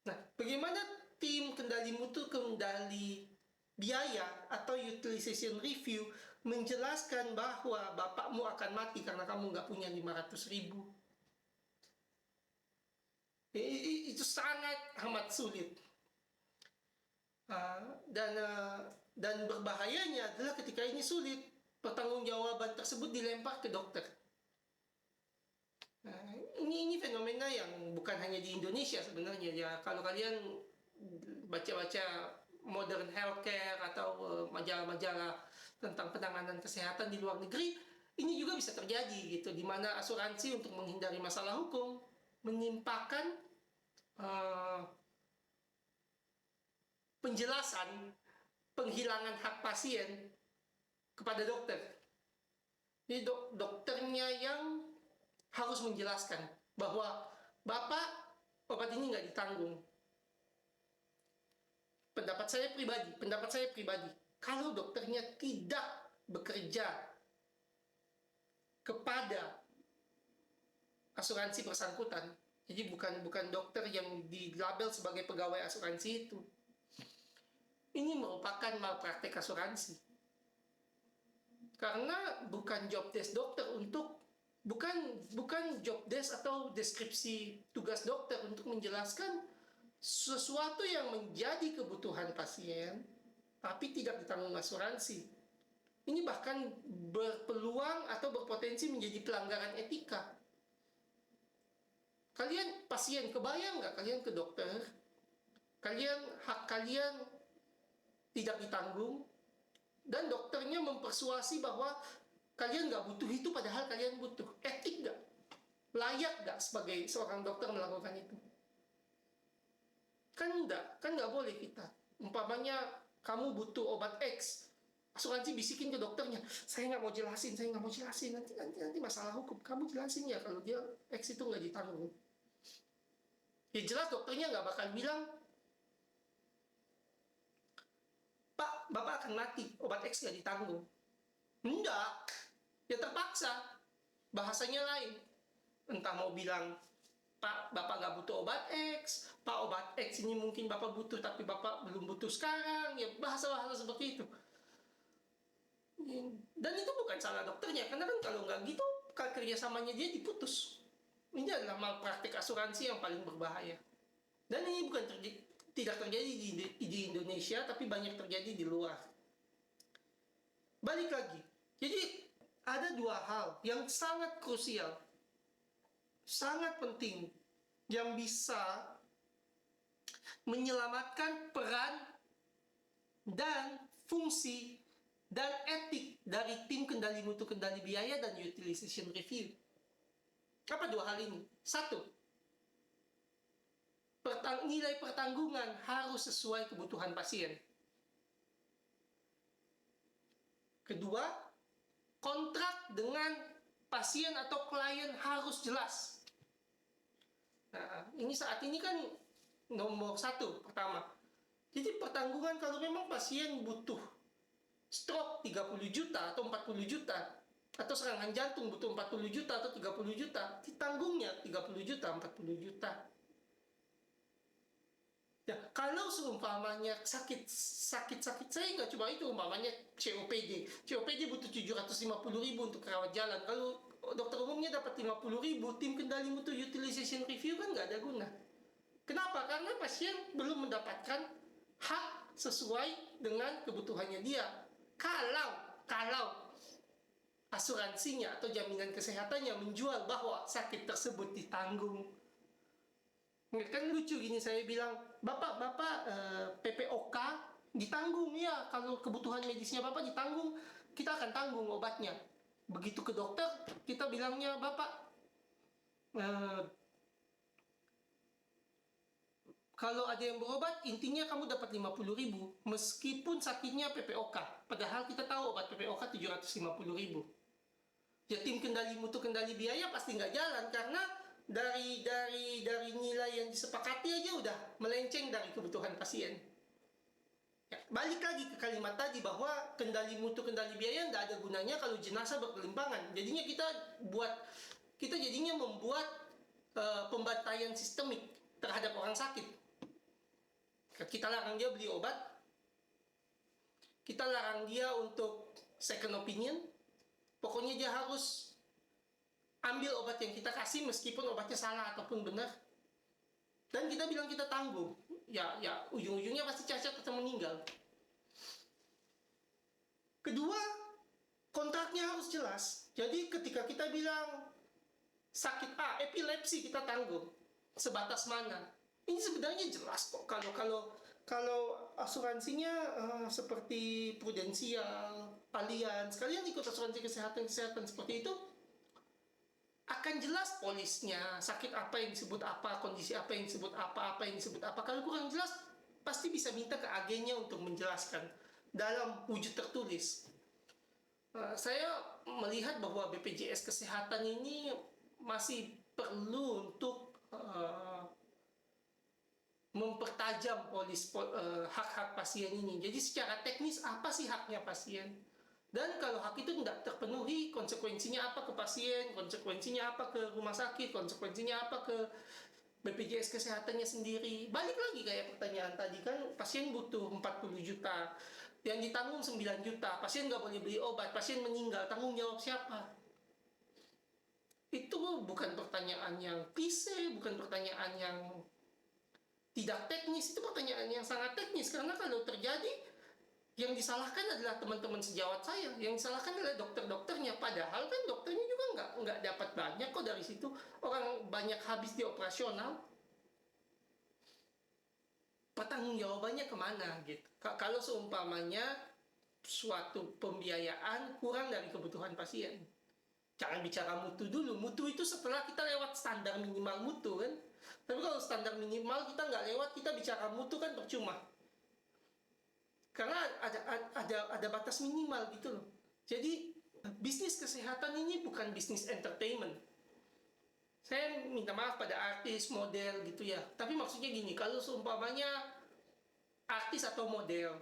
Nah, bagaimana tim kendali mutu, kendali biaya atau utilization review menjelaskan bahwa bapakmu akan mati karena kamu nggak punya 500.000? Itu sangat amat sulit. Dan berbahayanya adalah ketika ini sulit, pertanggungjawaban tersebut dilempar ke dokter. Nah, ini fenomena yang bukan hanya di Indonesia sebenarnya ya. Kalau kalian baca-baca modern healthcare atau majalah-majalah tentang penanganan kesehatan di luar negeri, ini juga bisa terjadi gitu, di mana asuransi untuk menghindari masalah hukum menimpakan penjelasan penghilangan hak pasien kepada dokter. Jadi dokternya yang harus menjelaskan bahwa bapak obat ini nggak ditanggung. Pendapat saya pribadi, kalau dokternya tidak bekerja kepada asuransi bersangkutan, jadi bukan dokter yang dilabel sebagai pegawai asuransi itu, ini merupakan malpraktek asuransi. Karena bukan job desk dokter bukan job desk atau deskripsi tugas dokter untuk menjelaskan sesuatu yang menjadi kebutuhan pasien tapi tidak ditanggung asuransi. Ini bahkan berpeluang atau berpotensi menjadi pelanggaran etika. Kalian pasien, kebayang nggak kalian ke dokter, hak kalian tidak ditanggung, dan dokternya mempersuasi bahwa kalian nggak butuh itu padahal kalian butuh. layak nggak sebagai seorang dokter melakukan itu? Kan nggak boleh kita. Umpamanya kamu butuh obat X, asuransi bisikin ke dokternya, saya nggak mau jelasin, nanti masalah hukum. Kamu jelasin ya kalau dia X itu nggak ditanggung. Ya jelas dokternya nggak bakal bilang, Pak, Bapak akan mati, obat X nggak ditanggung. Enggak, ya terpaksa. Bahasanya lain. Entah mau bilang, Pak, Bapak nggak butuh obat X, Pak, obat X ini mungkin Bapak butuh, tapi Bapak belum butuh sekarang, ya bahasa-bahasa seperti itu. Dan itu bukan salah dokternya, karena kan kalau nggak gitu, kerjasamanya dia diputus. Ini adalah malpraktik asuransi yang paling berbahaya. Dan ini bukan tidak terjadi di Indonesia, tapi banyak terjadi di luar. Balik lagi, jadi ada dua hal yang sangat krusial, sangat penting, yang bisa menyelamatkan peran dan fungsi dan etik dari tim kendali mutu, kendali biaya, dan utilization review. Apa dua hal ini? Satu, nilai pertanggungan harus sesuai kebutuhan pasien. Kedua, kontrak dengan pasien atau klien harus jelas. Nah, ini saat ini kan nomor satu pertama. Jadi pertanggungan kalau memang pasien butuh stroke 30 juta atau 40 juta, atau serangan jantung butuh 40 juta atau 30 juta, ditanggungnya 30 juta, 40 juta. Ya, kalau seumpamanya sakit saya nggak cuma itu, umpamanya COPD butuh 750.000 untuk rawat jalan. Kalau dokter umumnya dapat 50.000, tim kendali mutu utilization review kan nggak ada guna. Kenapa? Karena pasien belum mendapatkan hak sesuai dengan kebutuhannya dia. Kalau asuransinya atau jaminan kesehatannya menjual bahwa sakit tersebut ditanggung. Kan lucu gini, saya bilang, Bapak PPOK ditanggung ya, kalau kebutuhan medisnya Bapak ditanggung, kita akan tanggung obatnya. Begitu ke dokter, kita bilangnya, Bapak, kalau ada yang berobat, intinya kamu dapat 50.000, meskipun sakitnya PPOK. Padahal kita tahu obat PPOK 750.000. Ya tim kendali mutu, kendali biaya pasti nggak jalan, karena dari nilai yang disepakati aja udah melenceng dari kebutuhan pasien. Ya, balik lagi ke kalimat tadi bahwa kendali mutu, kendali biaya nggak ada gunanya kalau jenazah berkelimpangan. Jadinya kita jadinya membuat pembantaian sistemik terhadap orang sakit. Kita larang dia beli obat, kita larang dia untuk second opinion, pokoknya dia harus ambil obat yang kita kasih meskipun obatnya salah ataupun benar. Dan kita bilang kita tanggung. Ya ujung-ujungnya pasti cacat atau meninggal. Kedua, kontraknya harus jelas. Jadi ketika kita bilang sakit A, epilepsi, kita tanggung. Sebatas mana? Ini sebenarnya jelas kok. Kalau asuransinya seperti Prudensial, Allianz, kalian ikut asuransi kesehatan seperti itu, akan jelas polisnya, sakit apa yang disebut apa, kondisi apa yang disebut apa yang disebut apa. Kalau kurang jelas, pasti bisa minta ke agennya untuk menjelaskan dalam wujud tertulis. Saya melihat bahwa BPJS Kesehatan ini masih perlu untuk mempertajam hak-hak pasien ini. Jadi secara teknis apa sih haknya pasien? Dan kalau hak itu tidak terpenuhi, konsekuensinya apa ke pasien, konsekuensinya apa ke rumah sakit, konsekuensinya apa ke BPJS Kesehatannya sendiri. Balik lagi kayak pertanyaan tadi kan, pasien butuh 40 juta, yang ditanggung 9 juta, pasien nggak boleh beli obat, pasien meninggal, tanggung jawab siapa? Itu bukan pertanyaan yang klise, bukan pertanyaan yang tidak teknis, itu pertanyaan yang sangat teknis. Karena kalau terjadi, yang disalahkan adalah teman-teman sejawat saya, yang disalahkan adalah dokter-dokternya. Padahal kan dokternya juga nggak dapat banyak kok dari situ. Orang banyak habis di operasional. Pertanggungjawabannya kemana gitu? Kalau seumpamanya suatu pembiayaan kurang dari kebutuhan pasien. Jangan bicara mutu dulu. Mutu itu setelah kita lewat standar minimal mutu kan. Tapi kalau standar minimal kita nggak lewat, kita bicara mutu kan percuma. Karena ada batas minimal gitu loh. Jadi bisnis kesehatan ini bukan bisnis entertainment. Saya minta maaf pada artis, model gitu ya. Tapi maksudnya gini, kalau seumpamanya artis atau model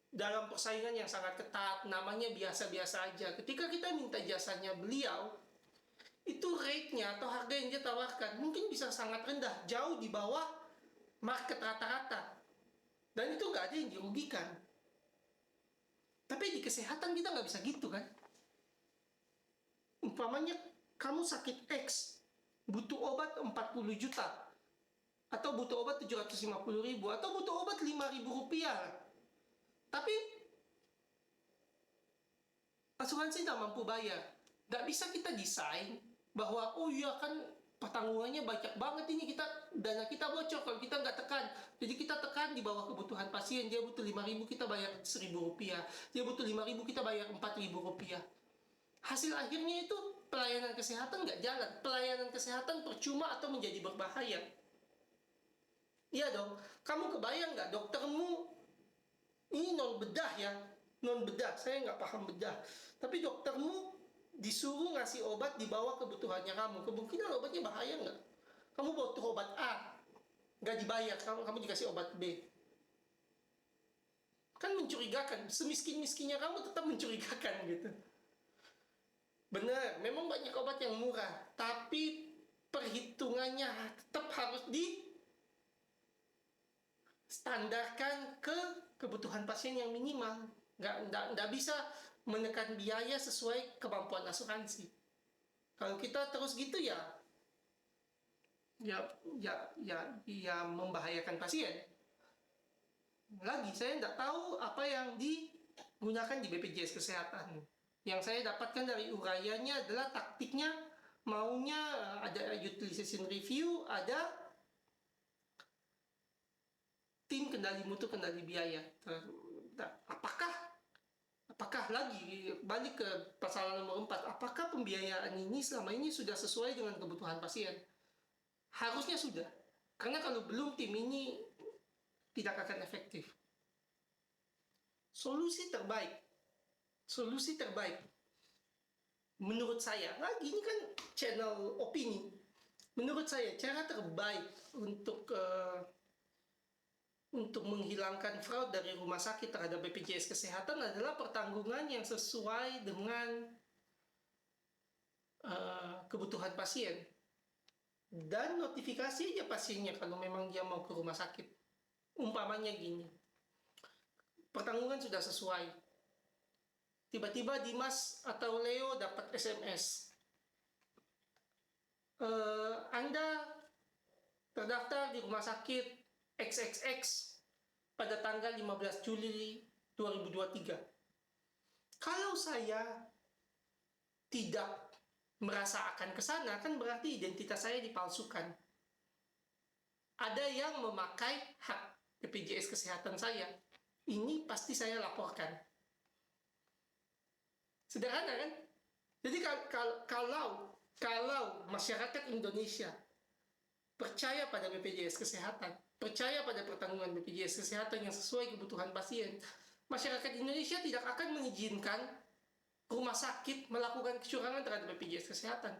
dalam persaingan yang sangat ketat, namanya biasa-biasa aja. Ketika kita minta jasanya beliau, itu rate-nya atau harga yang dia tawarkan mungkin bisa sangat rendah, jauh di bawah market rata-rata. Dan itu nggak ada yang dirugikan. Tapi di kesehatan kita nggak bisa gitu kan. Umpamanya kamu sakit X, butuh obat 40 juta, atau butuh obat 750 ribu, atau butuh obat 5.000 rupiah. Tapi asuransi nggak mampu bayar. Nggak bisa kita desain bahwa, oh iya kan pertanggungannya banyak banget ini, dana kita bocor kalau kita nggak tekan. Jadi kita tekan di bawah kebutuhan pasien. Dia butuh 5.000, kita bayar 1.000 rupiah. Dia butuh 5.000, kita bayar 4.000 rupiah. Hasil akhirnya itu pelayanan kesehatan nggak jalan. Pelayanan kesehatan percuma atau menjadi berbahaya. Iya dong, kamu kebayang nggak doktermu, ini non bedah ya, non bedah, saya nggak paham bedah. Tapi doktermu disuruh ngasih obat di bawah kebutuhannya kamu. Kemungkinan obatnya bahaya nggak? Kamu butuh obat A, nggak dibayar, kamu dikasih obat B. Kan mencurigakan, semiskin-miskinnya kamu tetap mencurigakan gitu. Benar, memang banyak obat yang murah, tapi perhitungannya tetap harus distandarkan ke kebutuhan pasien yang minimal. Nggak bisa menekan biaya sesuai kemampuan asuransi. Kalau kita terus gitu ya membahayakan pasien. Lagi saya nggak tahu apa yang digunakan di BPJS Kesehatan. Yang saya dapatkan dari uraiannya adalah taktiknya maunya ada utilization review, ada tim kendali mutu, kendali biaya. Apakah lagi balik ke pasal nomor 4, apakah pembiayaan ini selama ini sudah sesuai dengan kebutuhan pasien? Harusnya sudah. Karena kalau belum, tim ini tidak akan efektif. Solusi terbaik menurut saya, lagi ini kan channel opini, menurut saya cara terbaik untuk menghilangkan fraud dari rumah sakit terhadap BPJS Kesehatan adalah pertanggungan yang sesuai dengan kebutuhan pasien, dan notifikasi aja pasiennya kalau memang dia mau ke rumah sakit. Umpamanya gini, pertanggungan sudah sesuai, tiba-tiba Dimas atau Leo dapat SMS, Anda terdaftar di rumah sakit XXX pada tanggal 15 Juli 2023. Kalau saya tidak merasa akan ke sana, kan berarti identitas saya dipalsukan. Ada yang memakai hak BPJS Kesehatan saya. Ini pasti saya laporkan. Sederhana kan? Jadi kalau masyarakat Indonesia percaya pada BPJS Kesehatan, percaya pada pertanggungan BPJS Kesehatan yang sesuai kebutuhan pasien, masyarakat Indonesia tidak akan mengizinkan rumah sakit melakukan kecurangan terhadap BPJS Kesehatan.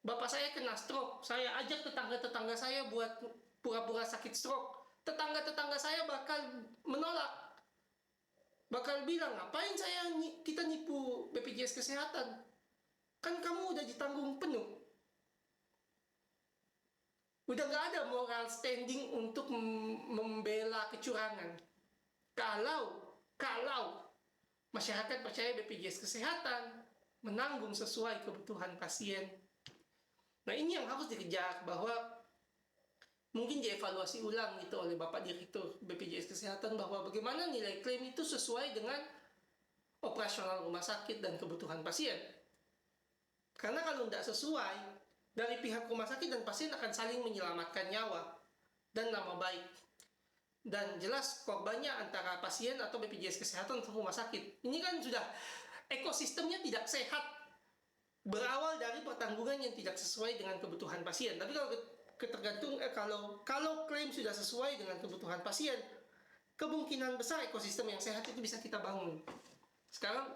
Bapak saya kena stroke, saya ajak tetangga-tetangga saya buat pura-pura sakit stroke. Tetangga-tetangga saya bakal menolak. Bakal bilang, ngapain kita nipu BPJS Kesehatan? Kan kamu udah ditanggung penuh. Udah nggak ada moral standing untuk membela kecurangan. Kalau masyarakat percaya BPJS Kesehatan menanggung sesuai kebutuhan pasien. Nah, ini yang harus dikejar, bahwa mungkin dievaluasi ulang gitu oleh Bapak Direktur BPJS Kesehatan, bahwa bagaimana nilai klaim itu sesuai dengan operasional rumah sakit dan kebutuhan pasien. Karena kalau tidak sesuai, dari pihak rumah sakit dan pasien akan saling menyelamatkan nyawa dan nama baik. Dan jelas korbannya antara pasien atau BPJS Kesehatan atau rumah sakit. Ini kan sudah ekosistemnya tidak sehat. berawal dari pertanggungan yang tidak sesuai dengan kebutuhan pasien. Tapi kalau klaim sudah sesuai dengan kebutuhan pasien, kemungkinan besar ekosistem yang sehat itu bisa kita bangun. Sekarang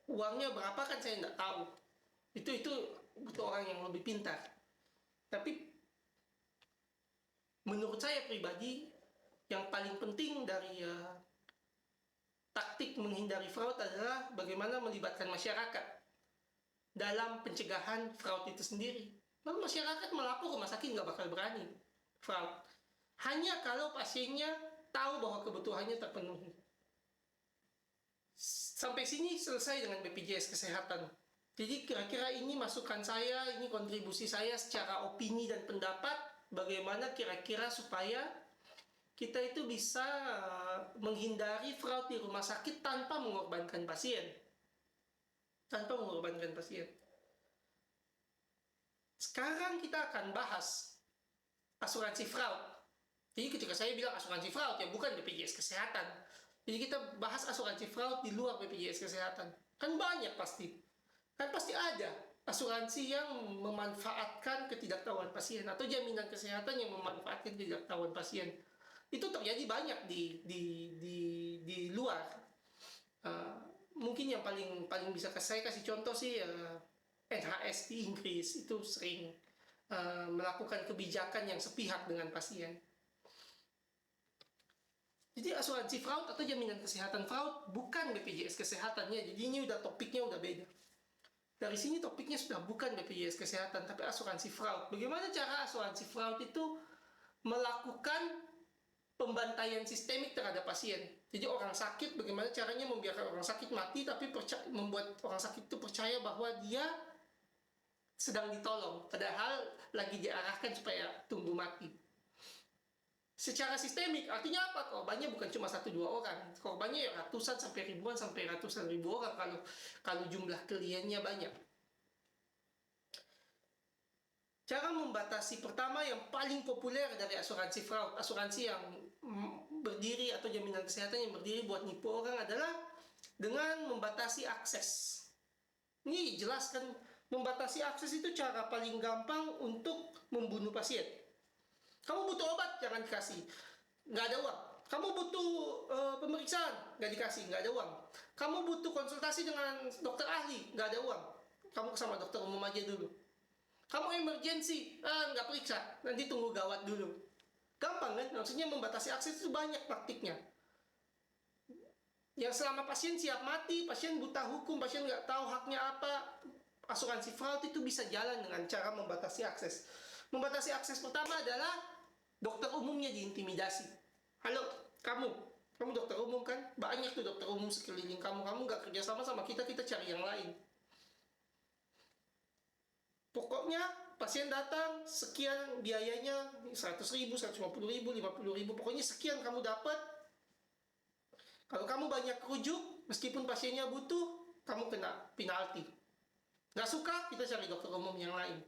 uangnya berapa kan saya tidak tahu. Itu butuh orang yang lebih pintar. Tapi menurut saya pribadi, yang paling penting dari taktik menghindari fraud adalah bagaimana melibatkan masyarakat dalam pencegahan fraud itu sendiri. Lalu masyarakat melapor rumah sakit nggak bakal berani fraud. Hanya kalau pasiennya tahu bahwa kebutuhannya terpenuhi. Sampai sini selesai dengan BPJS Kesehatan. Jadi kira-kira ini masukan saya, ini kontribusi saya secara opini dan pendapat, bagaimana kira-kira supaya kita itu bisa menghindari fraud di rumah sakit tanpa mengorbankan pasien. Tanpa mengorbankan pasien. Sekarang kita akan bahas asuransi fraud. Jadi ketika saya bilang asuransi fraud, ya bukan BPJS Kesehatan. Jadi kita bahas asuransi fraud di luar BPJS Kesehatan. Kan banyak pasti. Kan pasti ada asuransi yang memanfaatkan ketidaktahuan pasien atau jaminan kesehatan yang memanfaatkan ketidaktahuan pasien. Itu terjadi banyak di luar. Mungkin yang paling bisa saya kasih contoh sih NHS di Inggris itu sering melakukan kebijakan yang sepihak dengan pasien. Jadi asuransi fraud atau jaminan kesehatan fraud bukan BPJS Kesehatannya. Jadi ini topiknya udah beda. Dari sini topiknya sudah bukan BPJS Kesehatan, tapi asuransi fraud. Bagaimana cara asuransi fraud itu melakukan pembantaian sistemik terhadap pasien. Jadi orang sakit, bagaimana caranya membiarkan orang sakit mati, tapi membuat orang sakit itu percaya bahwa dia sedang ditolong, padahal lagi diarahkan supaya tunggu mati. Secara sistemik, artinya apa? Korbannya bukan cuma 1-2 orang. Korbannya ya ratusan sampai ribuan sampai ratusan ribu orang kalau jumlah kliennya banyak. Cara membatasi pertama yang paling populer dari asuransi fraud, asuransi yang berdiri atau jaminan kesehatan yang berdiri buat nipu orang adalah dengan membatasi akses. Ini jelas kan, membatasi akses itu cara paling gampang untuk membunuh pasien. Kamu butuh obat, jangan dikasih. Nggak ada uang. Kamu butuh pemeriksaan, nggak dikasih, nggak ada uang. Kamu butuh konsultasi dengan dokter ahli, nggak ada uang. Kamu sama dokter umum aja dulu. Kamu emergensi, nggak periksa, nanti tunggu gawat dulu. Gampang kan? Maksudnya membatasi akses itu banyak praktiknya. Yang selama pasien siap mati, pasien buta hukum, pasien nggak tahu haknya apa, asuransi fraud itu bisa jalan dengan cara membatasi akses. Membatasi akses pertama adalah dokter umumnya diintimidasi. Halo, kamu dokter umum kan? Banyak tuh dokter umum sekeliling kamu nggak kerjasama sama kita cari yang lain. Pokoknya pasien datang, sekian biayanya, 100.000, 150.000, 50.000, pokoknya sekian kamu dapat. Kalau kamu banyak rujuk, meskipun pasiennya butuh, kamu kena penalti. Nggak suka, kita cari dokter umum yang lain.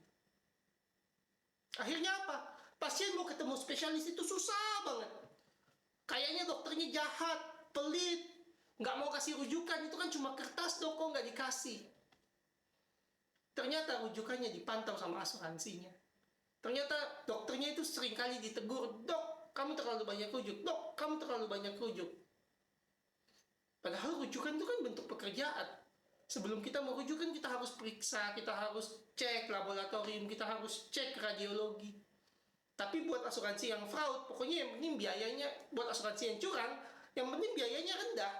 Akhirnya apa? Pasien mau ketemu spesialis itu susah banget. Kayaknya dokternya jahat, pelit, nggak mau kasih rujukan, itu kan cuma kertas dok, kok nggak dikasih. Ternyata rujukannya dipantau sama asuransinya. Ternyata dokternya itu seringkali ditegur, dok, kamu terlalu banyak rujuk, dok, kamu terlalu banyak rujuk. Padahal rujukan itu kan bentuk pekerjaan. Sebelum kita mau rujukan, kita harus periksa, kita harus cek laboratorium, kita harus cek radiologi. Tapi buat asuransi yang fraud, pokoknya yang penting biayanya, buat asuransi yang curang, yang penting biayanya rendah.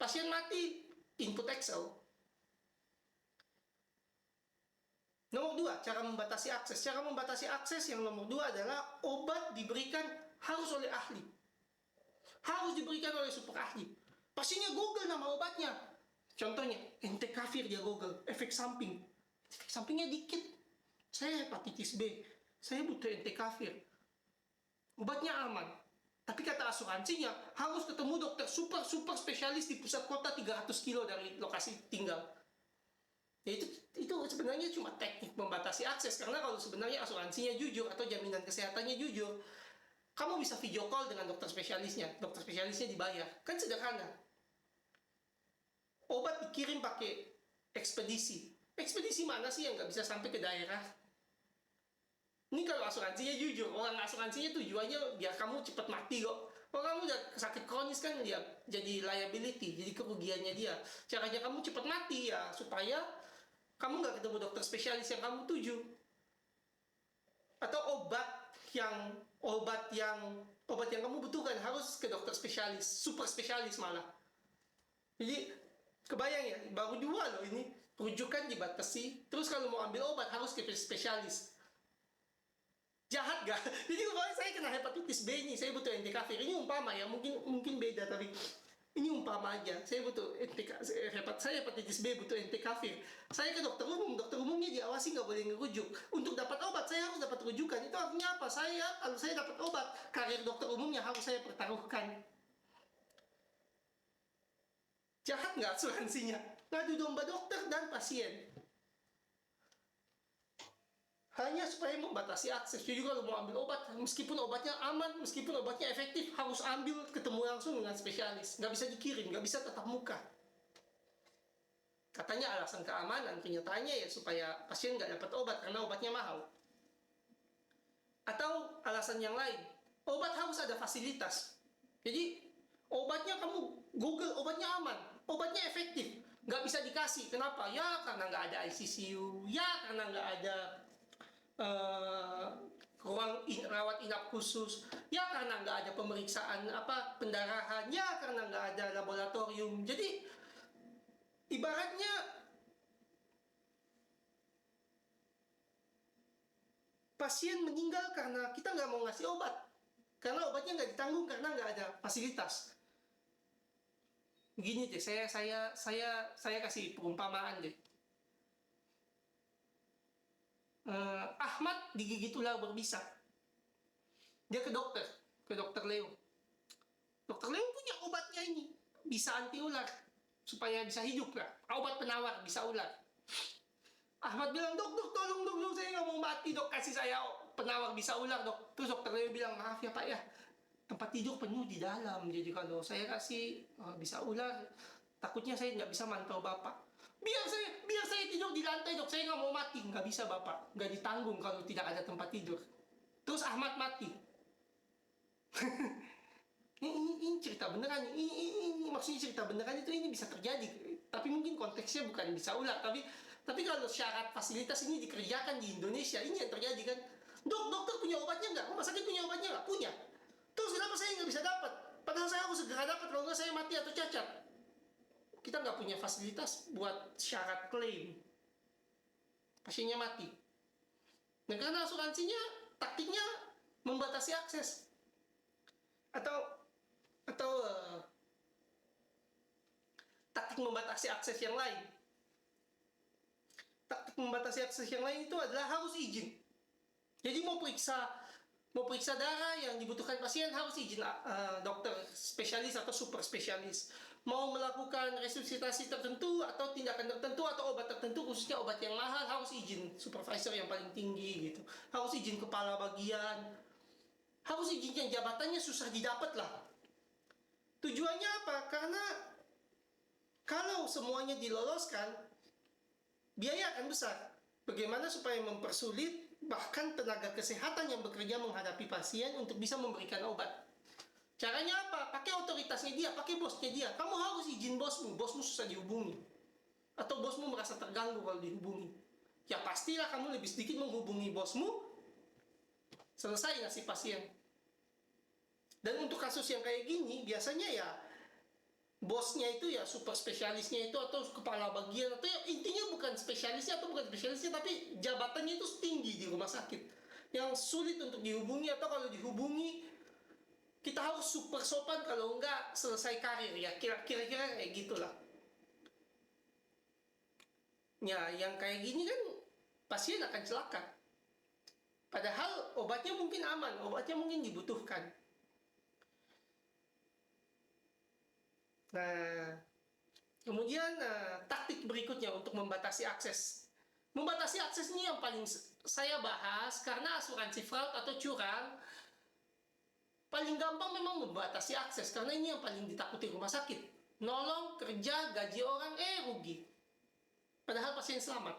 Pasien mati, input Excel. Nomor 2, cara membatasi akses. Cara membatasi akses yang nomor 2 adalah obat diberikan harus oleh ahli. Harus diberikan oleh super ahli. Pasiennya Google nama obatnya. Contohnya, entecavir dia Google, efek samping. Efek sampingnya dikit. Saya hepatitis B, saya butuh entecavir. Obatnya aman. Tapi kata asuransinya, harus ketemu dokter super spesialis di pusat kota 300 kilo dari lokasi tinggal. Ya itu sebenarnya cuma teknik membatasi akses, karena kalau sebenarnya asuransinya jujur atau jaminan kesehatannya jujur, kamu bisa video call dengan dokter spesialisnya dibayar, kan sederhana. Obat dikirim pakai ekspedisi Ekspedisi mana sih yang nggak bisa sampai ke daerah? Ini kalau asuransinya jujur, orang asuransinya tujuannya biar kamu cepat mati kok. Kalau kamu udah sakit kronis kan dia jadi liability, jadi kerugiannya dia. Caranya kamu cepat mati ya supaya kamu nggak ketemu dokter spesialis yang kamu tuju. Atau obat yang kamu butuhkan harus ke dokter spesialis, super spesialis malah. Jadi kebayang ya, baru 2 loh ini, rujukan dibatasi, terus kalau mau ambil obat harus ke spesialis. Jahat gak? Jadi kemarin saya kena hepatitis B ini, saya butuh entecavir. Ini umpama ya, mungkin beda, tapi ini umpama aja. Saya butuh saya hepatitis B butuh entecavir. Saya ke dokter umumnya diawasi nggak boleh ngerujuk. Untuk dapat obat saya harus dapat rujukan. Itu artinya apa? Kalau saya dapat obat, karir dokter umumnya harus saya pertaruhkan. Jahat nggak asuransinya? Ngadu domba dokter dan pasien. Hanya supaya membatasi akses. Jadi kalau mau ambil obat, meskipun obatnya aman, meskipun obatnya efektif, harus ambil ketemu langsung dengan spesialis. Nggak bisa dikirim, nggak bisa tatap muka. Katanya alasan keamanan, kenyataannya ya supaya pasien nggak dapat obat karena obatnya mahal. Atau alasan yang lain, obat harus ada fasilitas. Jadi obatnya kamu Google, obatnya aman, obatnya efektif, nggak bisa dikasih. Kenapa? Ya karena nggak ada ICU, ya karena nggak ada ruang rawat inap khusus, ya karena nggak ada pemeriksaan pendarahan, ya karena nggak ada laboratorium. Jadi ibaratnya pasien meninggal karena kita nggak mau ngasih obat, karena obatnya nggak ditanggung karena nggak ada fasilitas. Gini deh, saya kasih perumpamaan deh. Ahmad digigit ular berbisa. Dia ke dokter Leo. Dokter Leo punya obatnya ini, bisa anti ular, supaya bisa hidup lah. Obat penawar bisa ular. Ahmad bilang, dok, tolong dok, saya nggak mau mati dok, kasih saya penawar bisa ular dok. Terus dokter Leo bilang, maaf ya pak ya, tempat tidur penuh di dalam, jadi kalau saya kasih bisa ular, takutnya saya nggak bisa mantau bapak. Biar saya tidur di lantai dok, saya nggak mau mati. Nggak bisa bapak, nggak ditanggung kalau tidak ada tempat tidur. Terus Ahmad mati. ini cerita beneran. Ini maksudnya cerita beneran itu ini bisa terjadi. Tapi mungkin konteksnya bukan bisa ular. Tapi kalau syarat fasilitas ini dikerjakan di Indonesia, ini yang terjadi kan. Dok, dokter punya obatnya nggak? Rumah sakit punya obatnya nggak? Punya. Terus kenapa saya nggak bisa dapat? Padahal saya harus segera dapat, kalau nggak saya mati atau cacat. Kita nggak punya fasilitas buat syarat klaim. Pasiennya mati. Nah, karena asuransinya taktiknya membatasi akses. Atau taktik membatasi akses yang lain. Taktik membatasi akses yang lain itu adalah harus izin. Jadi mau periksa darah yang dibutuhkan pasien harus izin dokter spesialis atau super spesialis. Mau melakukan resusitasi tertentu atau tindakan tertentu atau obat tertentu, khususnya obat yang mahal, harus izin supervisor yang paling tinggi gitu. Harus izin kepala bagian. Harus izin yang jabatannya susah didapat lah. Tujuannya apa? Karena kalau semuanya diloloskan, biaya akan besar. Bagaimana supaya mempersulit bahkan tenaga kesehatan yang bekerja menghadapi pasien untuk bisa memberikan obat. Caranya apa? Pakai otoritasnya dia, pakai bosnya dia. Kamu harus izin bosmu susah dihubungi. Atau bosmu merasa terganggu kalau dihubungi. Ya pastilah kamu lebih sedikit menghubungi bosmu, selesai ngasih pasien. Dan untuk kasus yang kayak gini, biasanya ya bosnya itu ya super spesialisnya itu atau kepala bagian atau ya intinya bukan spesialisnya tapi jabatannya itu tinggi di rumah sakit yang sulit untuk dihubungi, atau kalau dihubungi kita harus super sopan, kalau enggak selesai karir ya, kira-kira kayak gitulah. Ya yang kayak gini kan pasien akan celaka, padahal obatnya mungkin aman, obatnya mungkin dibutuhkan. Nah, kemudian taktik berikutnya untuk membatasi akses. Membatasi akses ini yang paling saya bahas karena asuransi fraud atau curang paling gampang memang membatasi akses, karena ini yang paling ditakuti rumah sakit. Nolong, kerja, gaji orang, rugi. Padahal pasien selamat.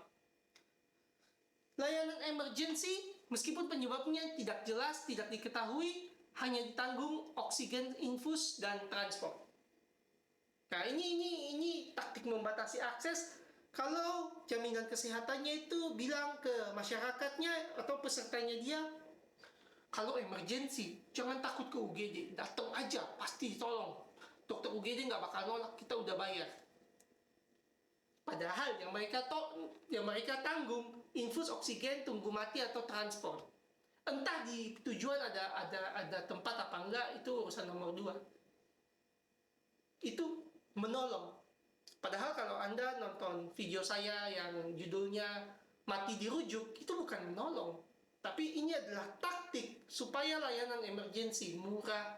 Layanan emergency, meskipun penyebabnya tidak jelas, tidak diketahui, hanya ditanggung oksigen infus dan transport. Nah, ini taktik membatasi akses. Kalau jaminan kesehatannya itu bilang ke masyarakatnya atau pesertanya dia, kalau emergency, jangan takut ke UGD, datang aja, pasti ditolong. Dokter UGD nggak bakal nolak, kita udah bayar. Padahal yang mereka tanggung infus oksigen, tunggu mati atau transport. Entah di tujuan ada tempat apa enggak, itu urusan nomor 2. Itu menolong. Padahal kalau Anda nonton video saya yang judulnya mati dirujuk, itu bukan menolong. Tapi ini adalah taktik supaya layanan emergensi murah,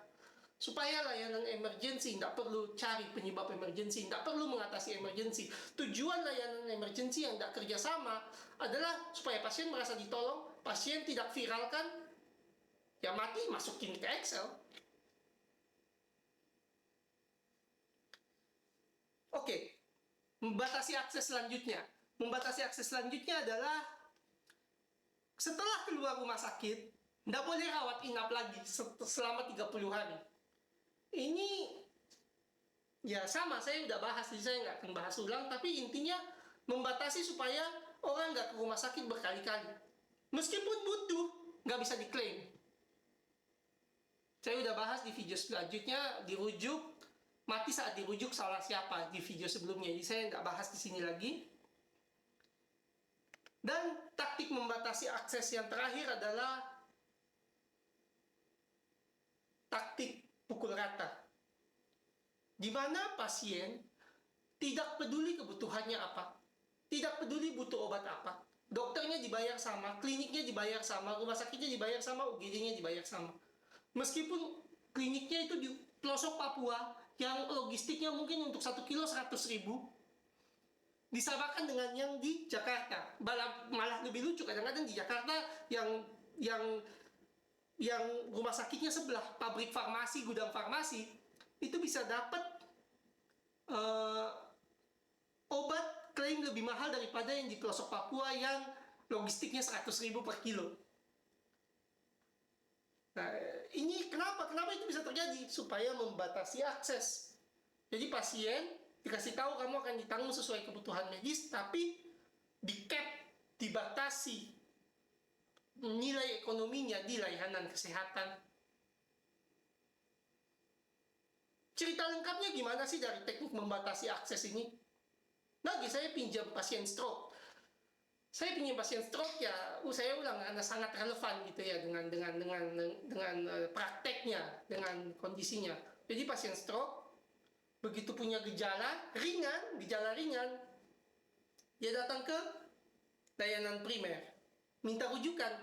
supaya layanan emergensi tidak perlu cari penyebab emergensi, tidak perlu mengatasi emergensi. Tujuan layanan emergensi yang tidak kerjasama adalah supaya pasien merasa ditolong, pasien tidak viralkan, ya mati masukin ke Excel. Oke, membatasi akses selanjutnya. Membatasi akses selanjutnya adalah setelah keluar rumah sakit, tidak boleh rawat inap lagi selama 30 hari. Ini ya sama, saya udah bahas, jadi saya nggak akan bahas ulang, tapi intinya membatasi supaya orang nggak ke rumah sakit berkali-kali. Meskipun butuh, nggak bisa diklaim. Saya udah bahas di video selanjutnya, dirujuk, mati saat dirujuk salah siapa di video sebelumnya, jadi saya nggak bahas di sini lagi. Dan taktik membatasi akses yang terakhir adalah taktik pukul rata, di mana pasien tidak peduli kebutuhannya apa, tidak peduli butuh obat apa, dokternya dibayar sama, kliniknya dibayar sama, rumah sakitnya dibayar sama, UGD-nya dibayar sama. Meskipun kliniknya itu di pelosok Papua, yang logistiknya mungkin untuk 1 kilo 100.000, disamakan dengan yang di Jakarta. Malah lebih lucu, kadang-kadang di Jakarta yang rumah sakitnya sebelah pabrik farmasi, gudang farmasi, itu bisa dapat obat klaim lebih mahal daripada yang di pelosok Papua yang logistiknya 100.000 per kilo. Nah, ini kenapa itu bisa terjadi? Supaya membatasi akses. Jadi pasien dikasih tahu kamu akan ditanggung sesuai kebutuhan medis, tapi di cap, dibatasi nilai ekonominya di layanan kesehatan. Cerita lengkapnya gimana sih dari teknik membatasi akses ini? Lagi saya pinjam pasien stroke. Saya pinjam pasien stroke ya, saya ulang karena sangat relevan gitu ya dengan prakteknya, dengan kondisinya. Jadi pasien stroke begitu punya gejala ringan, dia datang ke layanan primer, minta rujukan.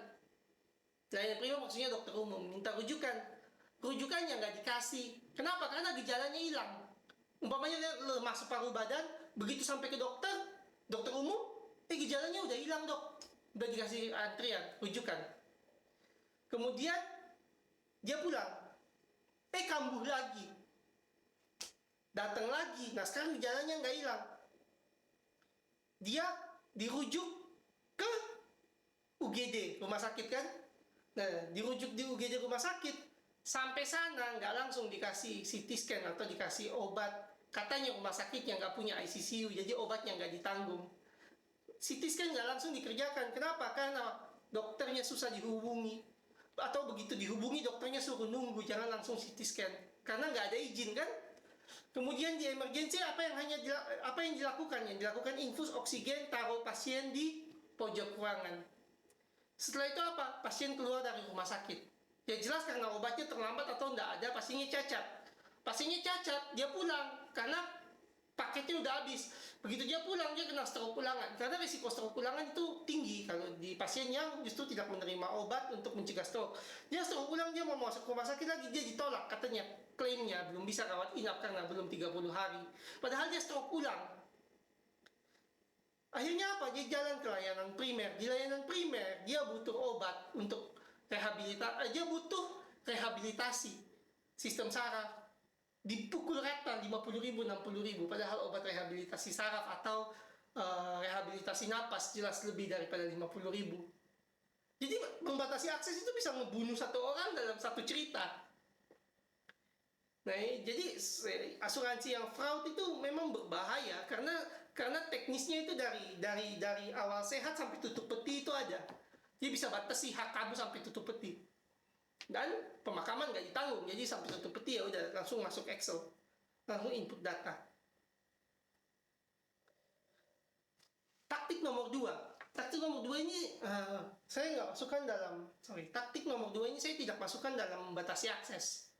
Layanan primer maksudnya dokter umum, minta rujukan. Rujukannya nggak dikasih. Kenapa? Karena gejalanya hilang. Umpamanya lemah separuh badan, begitu sampai ke dokter umum, gejalanya udah hilang dok, udah dikasih antrian, rujukan. Kemudian dia pulang, kambuh lagi, datang lagi. Nah sekarang gejalanya nggak hilang, dia dirujuk ke UGD rumah sakit kan. Nah dirujuk di UGD rumah sakit, sampai sana nggak langsung dikasih CT scan atau dikasih obat. Katanya rumah sakitnya nggak punya ICCU, jadi obatnya nggak ditanggung. CT scan nggak langsung dikerjakan. Kenapa? Karena dokternya susah dihubungi. Atau begitu dihubungi, dokternya suruh nunggu, jangan langsung CT scan. Karena nggak ada izin kan? Kemudian di emergency apa yang dilakukan? Yang dilakukan infus oksigen, taruh pasien di pojok ruangan. Setelah itu apa? Pasien keluar dari rumah sakit. Ya jelas karena obatnya terlambat atau nggak ada, pasiennya cacat. Pasiennya cacat, dia pulang karena paketnya udah habis. Begitu dia pulang, dia kena stroke ulangan. Karena risiko stroke ulangan itu tinggi kalau di pasien yang justru tidak menerima obat untuk mencegah stroke. Dia stroke ulang, dia mau masuk rumah sakit lagi, dia ditolak katanya. Klaimnya belum bisa rawat inap karena belum 30 hari. Padahal dia stroke ulang. Akhirnya apa? Dia jalan ke layanan primer. Di layanan primer, dia butuh obat untuk rehabilitasi. Dia butuh rehabilitasi sistem saraf. Dipukul rata 50.000, 60.000, padahal obat rehabilitasi saraf atau rehabilitasi napas jelas lebih daripada 50.000. Jadi membatasi akses itu bisa ngebunuh satu orang dalam satu cerita. Nah, jadi asuransi yang fraud itu memang berbahaya karena teknisnya itu dari awal sehat sampai tutup peti itu ada. Dia bisa batasi hak kamu sampai tutup peti. Dan pemakaman nggak ditanggung, jadi sampai tutup peti ya udah langsung masuk Excel, langsung input data. Taktik nomor 2 ini saya nggak masukkan dalam taktik nomor 2 ini saya tidak masukkan dalam membatasi akses.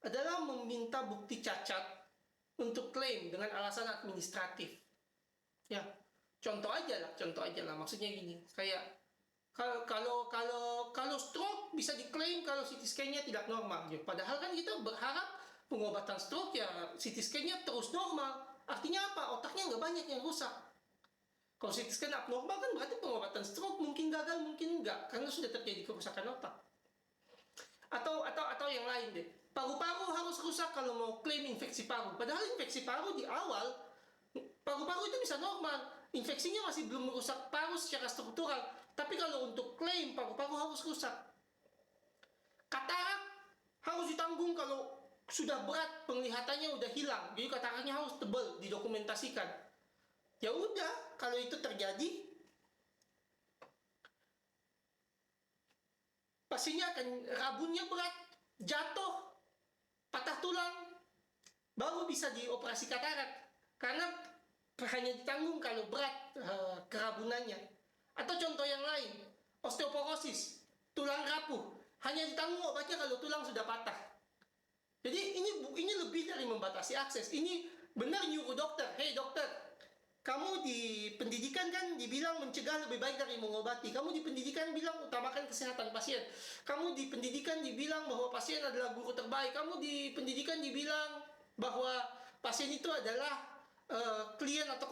Adalah meminta bukti cacat untuk klaim dengan alasan administratif. Ya, contoh aja lah. Maksudnya gini, kayak kalau stroke bisa diklaim kalau CT scan-nya tidak normal. Ya, padahal kan kita berharap pengobatan stroke ya CT scan-nya terus normal. Artinya apa? Otaknya nggak banyak yang rusak. Kalau CT scan abnormal kan berarti pengobatan stroke mungkin gagal, mungkin enggak, karena sudah terjadi kerusakan otak. Atau yang lain deh. Paru-paru harus rusak kalau mau klaim infeksi paru. Padahal infeksi paru di awal, paru-paru itu bisa normal. Infeksinya masih belum merusak paru secara struktural. Tapi kalau untuk klaim paru-paru harus rusak. Katarak harus ditanggung kalau sudah berat, penglihatannya udah hilang. Jadi kataraknya harus tebal, didokumentasikan. Ya udah, kalau itu terjadi, pasiennya akan rabunnya berat, jatuh, patah tulang, baru bisa dioperasi katarak. Karena hanya ditanggung kalau berat kerabunannya. Atau contoh yang lain, osteoporosis, tulang rapuh, hanya ditanggung obatnya kalau tulang sudah patah. Jadi ini lebih dari membatasi akses. Ini benar nyuruh dokter, hey dokter, kamu di pendidikan kan dibilang mencegah lebih baik dari mengobati. Kamu di pendidikan bilang utamakan kesehatan pasien. Kamu di pendidikan dibilang bahwa pasien adalah guru terbaik. Kamu di pendidikan dibilang bahwa pasien itu adalah klien atau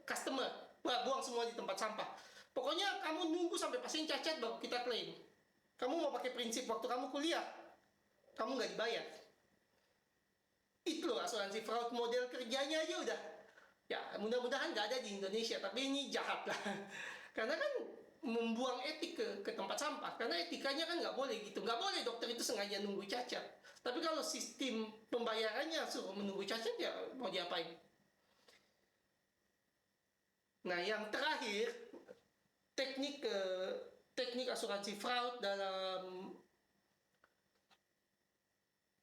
customer. Wah, buang semua di tempat sampah. Pokoknya kamu nunggu sampai pasien cacat baru kita klaim. Kamu mau pakai prinsip waktu kamu kuliah, kamu nggak dibayar. Itu loh asuransi fraud, model kerjanya aja udah. Ya, mudah-mudahan nggak ada di Indonesia, tapi ini jahat lah. Karena kan membuang etik ke tempat sampah. Karena etikanya kan nggak boleh gitu. Nggak boleh dokter itu sengaja nunggu cacat. Tapi kalau sistem pembayarannya suruh menunggu cacat, ya mau diapain? Nah, yang terakhir, teknik asuransi fraud dalam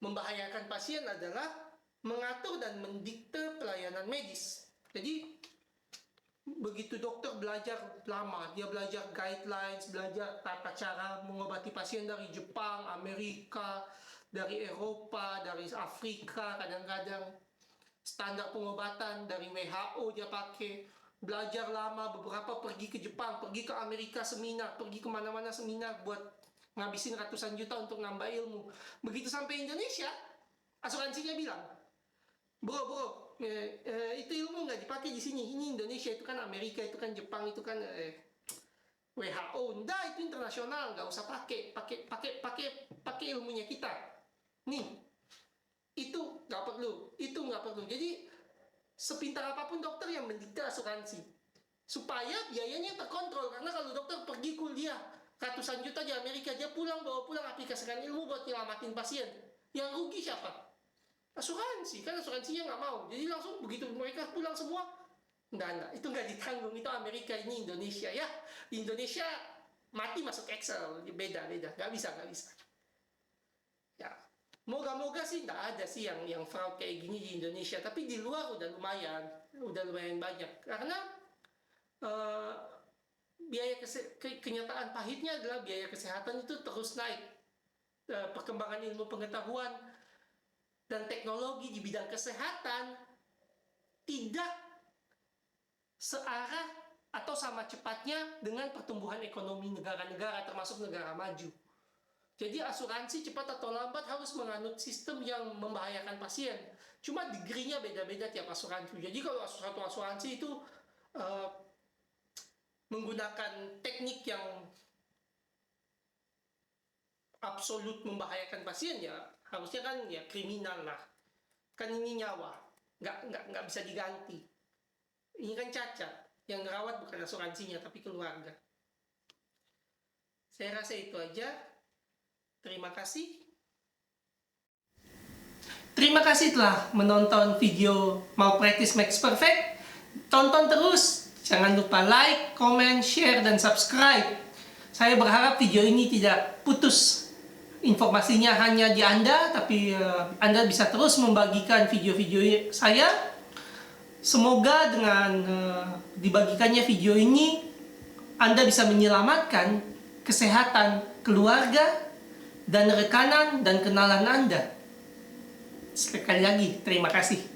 membahayakan pasien adalah mengatur dan mendikte pelayanan medis. Jadi begitu dokter belajar lama, dia belajar guidelines, belajar tata cara mengobati pasien dari Jepang, Amerika, dari Eropa, dari Afrika, kadang-kadang standar pengobatan dari WHO dia pakai. Belajar lama, beberapa pergi ke Jepang, pergi ke Amerika seminar, pergi kemana-mana seminar buat ngabisin ratusan juta untuk nambah ilmu. Begitu sampai Indonesia, asuransinya bilang, bro, itu ilmu nggak dipakai di sini. Ini Indonesia, itu kan Amerika, itu kan Jepang, itu kan WHO. Nggak, itu internasional, nggak usah pakai ilmunya kita. Nih, itu nggak perlu. Jadi sepintar apapun dokter yang mendikte asuransi supaya biayanya terkontrol. Karena kalau dokter pergi kuliah ratusan juta di Amerika, dia bawa pulang aplikasikan ilmu buat nyelamatin pasien, yang rugi siapa? Asuransi. Kan asuransinya nggak mau, jadi langsung begitu mereka pulang semua, enggak, itu nggak ditanggung. Itu Amerika, ini Indonesia. Ya, di Indonesia mati masuk Excel, beda, nggak bisa. Ya, moga-moga sih nggak ada sih yang fraud kayak gini di Indonesia. Tapi di luar udah lumayan banyak. Karena biaya kenyataan pahitnya adalah biaya kesehatan itu terus naik. Perkembangan ilmu pengetahuan dan teknologi di bidang kesehatan tidak searah atau sama cepatnya dengan pertumbuhan ekonomi negara-negara, termasuk negara maju. Jadi asuransi cepat atau lambat harus menganut sistem yang membahayakan pasien. Cuma degree-nya beda-beda tiap asuransi. Jadi kalau satu asuransi itu menggunakan teknik yang absolut membahayakan pasien, ya harusnya kan ya kriminal lah. Kan ini nyawa, nggak bisa diganti. Ini kan cacat, yang rawat bukan asuransinya tapi keluarga. Saya rasa itu aja. Terima kasih. Terima kasih telah menonton video Malpractice Makes Perfect. Tonton terus. Jangan lupa like, comment, share, dan subscribe. Saya berharap video ini tidak putus. Informasinya hanya di Anda, tapi Anda bisa terus membagikan video-video saya. Semoga dengan dibagikannya video ini, Anda bisa menyelamatkan kesehatan keluarga dan rekanan dan kenalan Anda. Sekali lagi, terima kasih.